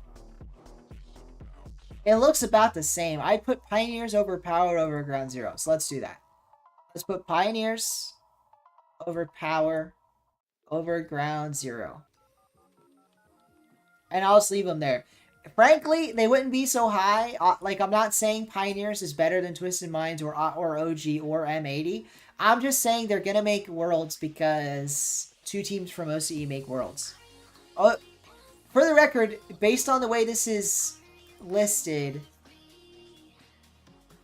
It looks about the same. I'd put Pioneers over Power over Ground Zero. So let's do that. Let's put Pioneers over Power over Ground Zero. And I'll just leave them there. Frankly, they wouldn't be so high. Like, I'm not saying Pioneers is better than Twisted Minds or OG or M80. I'm just saying they're going to make Worlds because 2 teams from OCE make Worlds. For the record, based on the way this is listed...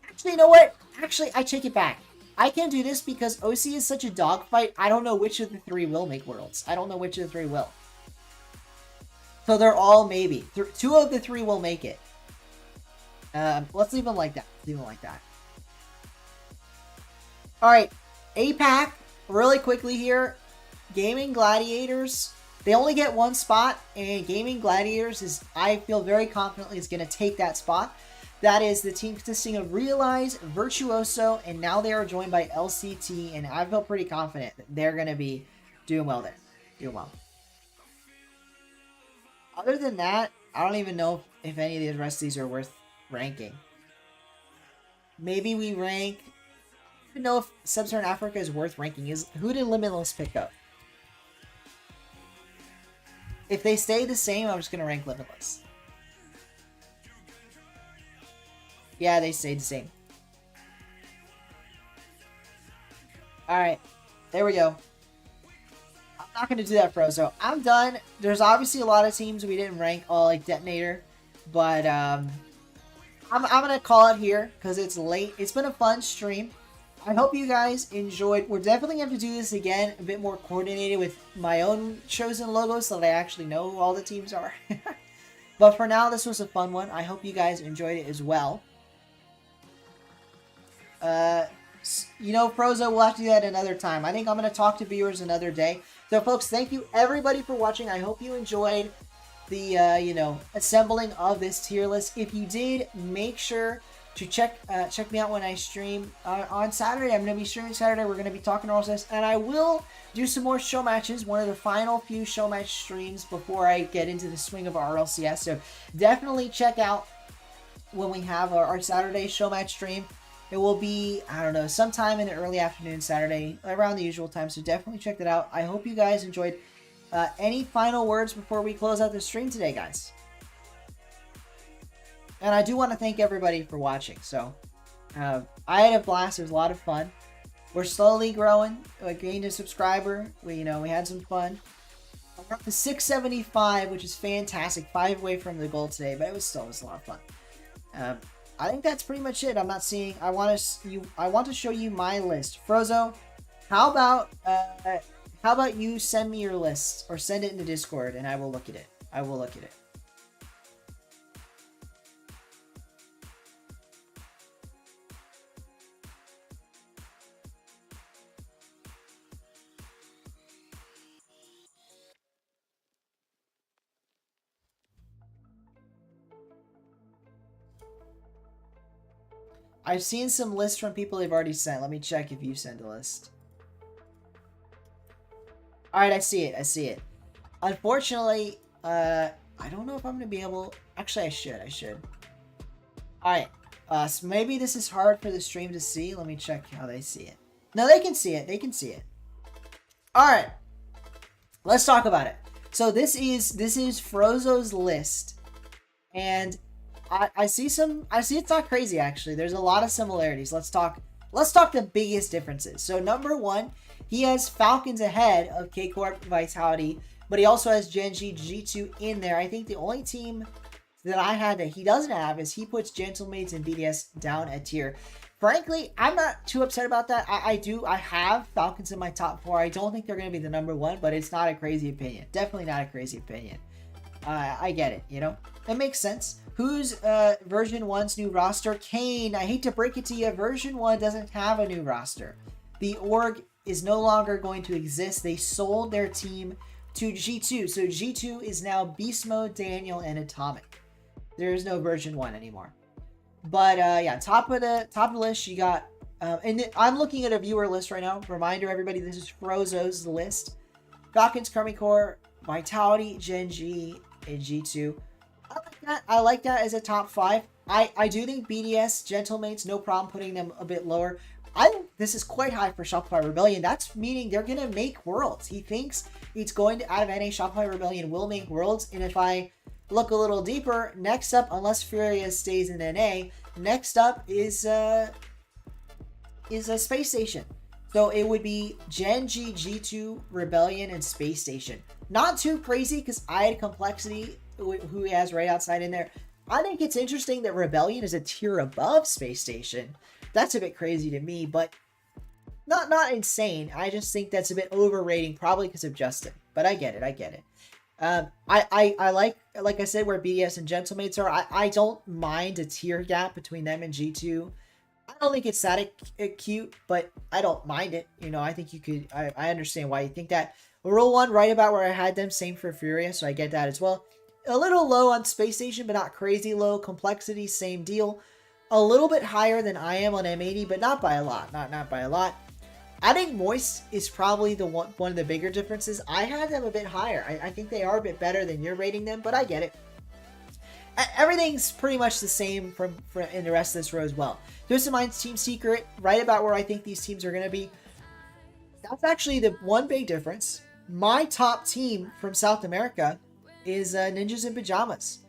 Actually, you know what? Actually, I take it back. I can't do this because OC is such a dogfight. I don't know which of the 3 will make Worlds. I don't know which of the 3 will. So they're all maybe. 2 of the 3 will make it. Let's leave them like that. Leave them like that. All right, APAC, really quickly here. Gaming Gladiators, they only get one spot, and Gaming Gladiators is, I feel very confidently, is going to take that spot. That is the team consisting of Realize, Virtuoso, and now they are joined by LCT, and I feel pretty confident that they're going to be doing well there. Doing well. Other than that, I don't even know if any of the rest of these are worth ranking. Maybe we rank... I don't even know if Sub-Saharan Africa is worth ranking. Who did Limitless pick up? If they stay the same, I'm just going to rank Limitless. Yeah, they stayed the same. Alright, there we go. I'm not going to do that, Frozo. I'm done. There's obviously a lot of teams we didn't rank, all like Detonator. But I'm going to call it here because it's late. It's been a fun stream. I hope you guys enjoyed. We're definitely going to have to do this again, a bit more coordinated with my own chosen logos so that I actually know who all the teams are. But for now, this was a fun one. I hope you guys enjoyed it as well. You know, Frozo, we'll have to do that another time. I think I'm going to talk to viewers another day. So, folks, thank you everybody for watching. I hope you enjoyed the, you know, assembling of this tier list. If you did, make sure to check me out when I stream on Saturday. I'm going to be streaming Saturday. We're going to be talking RLCS, and I will do some more show matches, one of the final few show match streams before I get into the swing of RLCS. So definitely check out when we have our Saturday show match stream. It will be, I don't know, sometime in the early afternoon Saturday, around the usual time, so definitely check that out. I hope you guys enjoyed. Any final words before we close out the stream today, guys? And I do want to thank everybody for watching. So, I had a blast. It was a lot of fun. We're slowly growing. We gained a subscriber. We had some fun. We're up to 675, which is fantastic. 5 away from the goal today, but it was a lot of fun. I think that's pretty much it. I'm not seeing. I want to show you my list. Frozo, how about you send me your list or send it into Discord and I will look at it. I've seen some lists from people they've already sent. Let me check if you send a list. Alright, I see it. Unfortunately, I don't know if I'm going to be able... Actually, I should. Alright, so maybe this is hard for the stream to see. Let me check how they see it. No, they can see it. Alright, let's talk about it. So this is Frozo's list. And... I see it's not crazy, actually. There's a lot of similarities. Let's talk the biggest differences. So number one, he has Falcons ahead of K-Corp Vitality, but he also has Genji G2 in there. I think the only team that I had that he doesn't have is he puts Gentlemaids and BDS down a tier. Frankly, I'm not too upset about that. I have Falcons in my top 4. I don't think they're going to be the number 1, but it's not a crazy opinion. Definitely not a crazy opinion. I get it, It makes sense. Who's version 1's new roster? Kane. I hate to break it to you. Version 1 doesn't have a new roster. The org is no longer going to exist. They sold their team to G2. So G2 is now Beast Mode, Daniel, and Atomic. There is no version 1 anymore. But yeah, top of the list, you got... and I'm looking at a viewer list right now. Reminder, everybody, this is Frozo's list. Falcons, Army Corps, Vitality, Genji, and G2. I like that as a top 5. I do think BDS, Gentlemates, no problem putting them a bit lower. I think this is quite high for Shopify Rebellion. That's meaning they're going to make Worlds. He thinks it's going to, out of NA, Shopify Rebellion will make Worlds. And if I look a little deeper, next up, unless Furia stays in NA, next up is a Space Station. So it would be Genji, G2, Rebellion, and Space Station. Not too crazy because I had Complexity, who he has right outside in there. I think it's interesting that Rebellion is a tier above Space Station. That's a bit crazy to me, but not insane. I just think that's a bit overrating, probably because of Justin. But I get it. I like I said, where BDS and Gentlemates are. I don't mind a tier gap between them and G2. I don't think it's that cute, but I don't mind it. You know, I think you could, I understand why you think that. Rule 1, right about where I had them. Same for Furia, so I get that as well. A little low on Space Station, but not crazy low. Complexity, same deal. A little bit higher than I am on M80, but not by a lot. Not by a lot. I think Moist is probably the one of the bigger differences. I had them a bit higher. I think they are a bit better than you're rating them, but I get it. Everything's pretty much the same from in the rest of this row as well. Twisted Mind's Team Secret, right about where I think these teams are going to be. That's actually the one big difference. My top team from South America is Ninjas in Pajamas.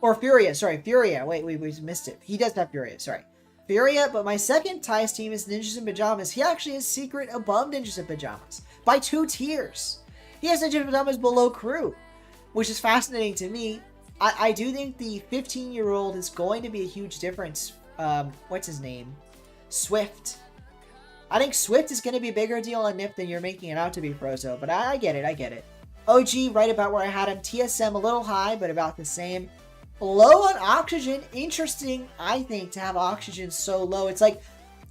Or Furia, sorry, Furia. Wait, we missed it. He does have Furia, sorry. Furia, but my second highest team is Ninjas in Pajamas. He actually has Secret above Ninjas in Pajamas by 2 tiers. He has Ninjas in Pajamas below Crew, which is fascinating to me. I do think the 15-year-old is going to be a huge difference. What's his name? Swift. I think Swift is going to be a bigger deal on NIP than you're making it out to be, Frozo. But I get it. I get it. OG, right about where I had him. TSM, a little high, but about the same. Low on Oxygen. Interesting, I think, to have Oxygen so low. It's like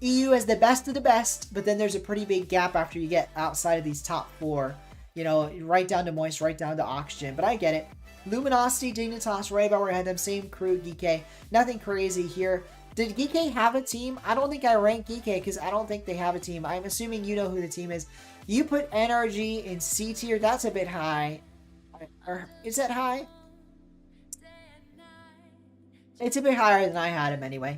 EU has the best of the best, but then there's a pretty big gap after you get outside of these top 4. You know, right down to Moist, right down to Oxygen. But I get it. Luminosity, Dignitas, right about where I had them. Same Crew, Geekay. Nothing crazy here. Did Geekay have a team? I don't think I rank Geekay because I don't think they have a team. I'm assuming you know who the team is. You put NRG in C tier. That's a bit high. Or is that high? It's a bit higher than I had him anyway.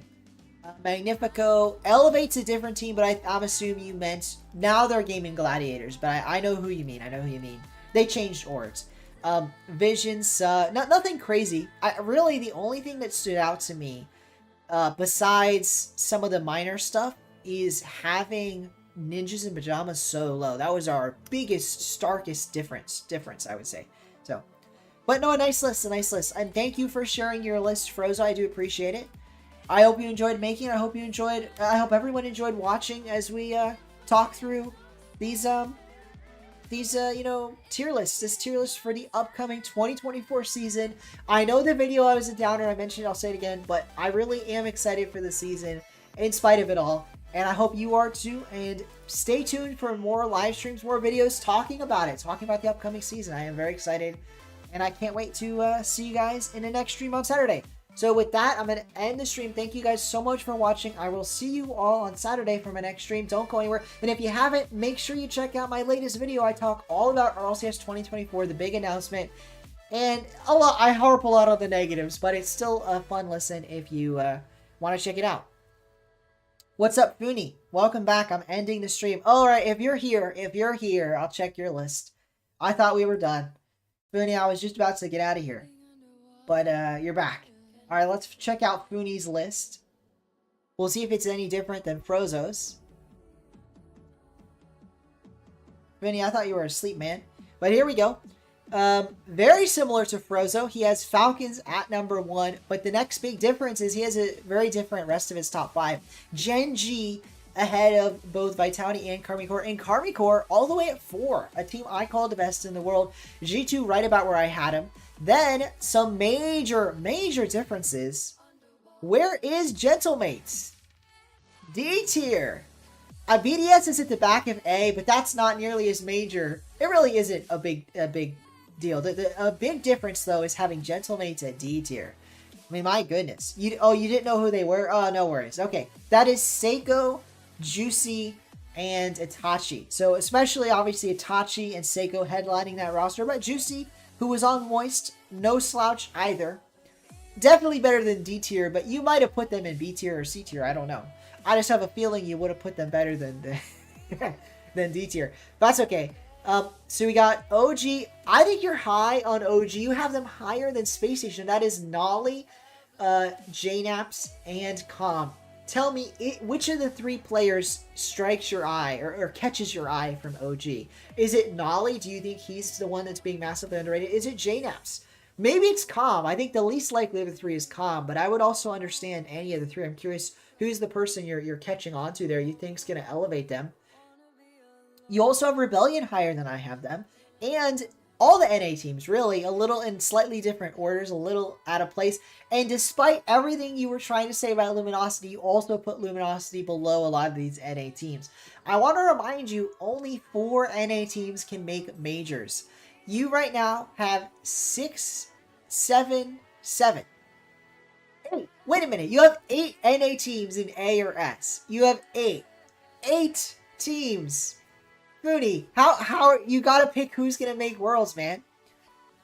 Magnifico elevates a different team, but I'm assuming you meant now they're gaming gladiators. But I know who you mean. I know who you mean. They changed orgs. Visions, nothing crazy. Really, the only thing that stood out to me, besides some of the minor stuff, is having Ninjas in Pajamas so low. That was our biggest, starkest difference, I would say. So, but no, a nice list. And thank you for sharing your list, Frozo. I do appreciate it. I hope you enjoyed making it. I hope everyone enjoyed watching as we talk through these you know, tier lists. This tier list for the upcoming 2024 season. I know the video I was a downer. I mentioned it, I'll say it again, but I really am excited for the season in spite of it all. And I hope you are too. And stay tuned for more live streams, more videos talking about it, talking about the upcoming season. I am very excited. And I can't wait to see you guys in the next stream on Saturday. So with that, I'm going to end the stream. Thank you guys so much for watching. I will see you all on Saturday for my next stream. Don't go anywhere. And if you haven't, make sure you check out my latest video. I talk all about RLCS 2024, the big announcement. And I harp a lot on the negatives, but it's still a fun listen if you want to check it out. What's up, Funi? Welcome back. I'm ending the stream. All right, if you're here, I'll check your list. I thought we were done. Funi, I was just about to get out of here. But you're back. All right, let's check out Funi's list. We'll see if it's any different than Frozo's. Funi, I thought you were asleep, man. But here we go. Very similar to Frozo. He has Falcons at number 1, but the next big difference is he has a very different rest of his top 5. Gen G ahead of both Vitality and Karmicor, and Karmicor all the way at 4, a team I call the best in the world. G2 right about where I had him. Then some major differences. Where is Gentlemates? D tier. BDS is at the back of A, but that's not nearly as major. It really isn't a big deal. A big difference though is having Gentlemates at D tier. I mean, my goodness. You didn't know who they were? Oh, no worries. Okay, that is Seiko, Juicy, and Itachi. So especially obviously Itachi and Seiko headlining that roster, but Juicy, who was on Moist, no slouch either. Definitely better than D tier, but you might have put them in B tier or C tier. I don't know. I just have a feeling you would have put them better than than D tier. But that's okay. So we got OG. I think you're high on OG. You have them higher than Space Station. That is Nolly, JNaps, and Com. Tell me, which of the 3 players strikes your eye or catches your eye from OG? Is it Nolly? Do you think he's the one that's being massively underrated? Is it JNaps? Maybe it's Com. I think the least likely of the 3 is Com, but I would also understand any of the 3. I'm curious who's the person you're catching onto there you think's going to elevate them. You also have Rebellion higher than I have them. And all the NA teams, really, a little in slightly different orders, a little out of place. And despite everything you were trying to say about Luminosity, you also put Luminosity below a lot of these NA teams. I want to remind you, only 4 NA teams can make majors. You right now have 6, 7, 7. 8. Wait a minute. You have 8 NA teams in A or S. You have 8. 8 teams. Foodie, how you gotta pick who's gonna make Worlds, man.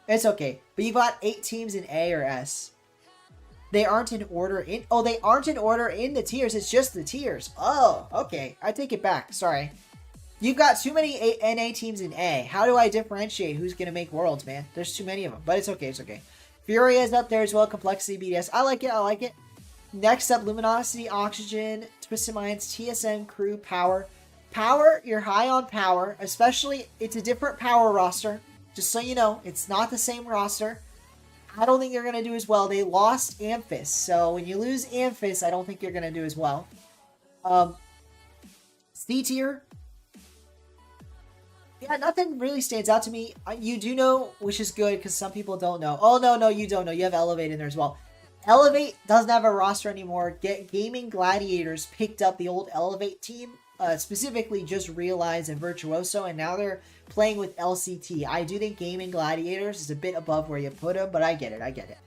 It's okay. But you've got 8 teams in A or S. They aren't in order in... Oh, they aren't in order in the tiers. It's just the tiers. Oh, okay. I take it back. Sorry. You've got too many NA teams in A. How do I differentiate who's going to make Worlds, man? There's too many of them. But it's okay. It's okay. Furia is up there as well. Complexity, BDS. I like it. I like it. Next up, Luminosity, Oxygen, Twisted Minds, TSM, Crew, Power. Power, you're high on Power. Especially, it's a different Power roster. Just so you know, it's not the same roster. I don't think they're going to do as well. They lost Amphis. So when you lose Amphis, I don't think you're going to do as well. C tier. Yeah, nothing really stands out to me. You do know, which is good because some people don't know. Oh, no, you don't know. You have Elevate in there as well. Elevate doesn't have a roster anymore. Gaming Gladiators picked up the old Elevate team. Specifically just Realize and Virtuoso, and now they're playing with LCT. I do think Gaming Gladiators is a bit above where you put them, but I get it.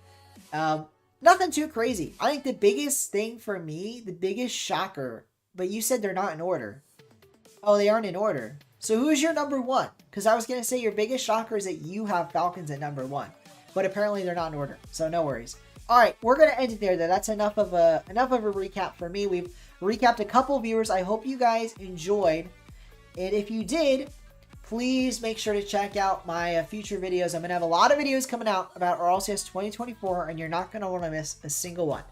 Nothing too crazy. I think the biggest thing for me, the biggest shocker, but you said they're not in order. Oh, they aren't in order. So who's your number 1? Because I was going to say your biggest shocker is that you have Falcons at number 1, but apparently they're not in order, so no worries. All right, we're going to end it there, though. That's enough of a recap for me. We've recapped a couple viewers. I hope you guys enjoyed. And if you did, please make sure to check out my future videos. I'm going to have a lot of videos coming out about RLCS 2024, and you're not going to want to miss a single one.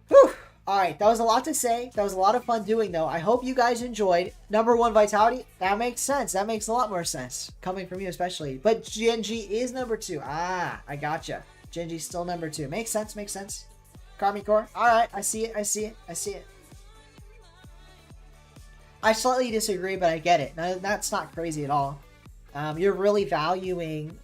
Whew. All right, that was a lot to say. That was a lot of fun doing, though. I hope you guys enjoyed. Number 1, Vitality. That makes sense. That makes a lot more sense. Coming from you, especially. But Genji is number 2. Ah, I gotcha. Genji's still number 2. Makes sense. Makes sense. Karmi Core. Alright, I see it. I slightly disagree, but I get it. No, that's not crazy at all. You're really valuing...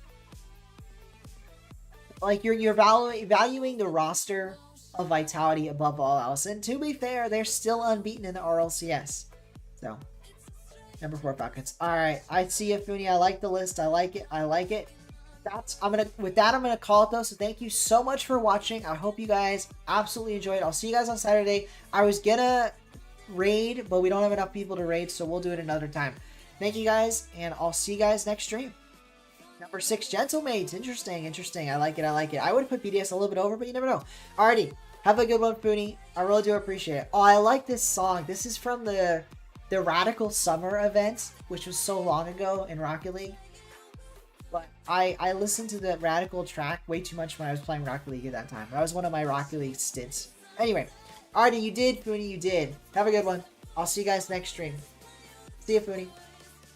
Like, you're valuing the roster of Vitality above all else. And to be fair, they're still unbeaten in the RLCS. So, number 4 Falcons. Alright, I see you, Funi. I like the list. I like it. With that, I'm gonna call it though. So thank you so much for watching. I hope you guys absolutely enjoyed. I'll see you guys on Saturday. I was gonna raid, but we don't have enough people to raid, so we'll do it another time. Thank you guys, and I'll see you guys next stream. Number 6, Gentlemates. Interesting. I like it. I would put BDS a little bit over, but you never know. Alrighty, have a good one, Fooney. I really do appreciate it. Oh, I like this song. This is from the Radical Summer event, which was so long ago in Rocket League. But I listened to the Radical track way too much when I was playing Rocket League at that time. That was one of my Rocket League stints. Anyway, alrighty, you did, Fooney, you did. Have a good one. I'll see you guys next stream. See you, Fooney.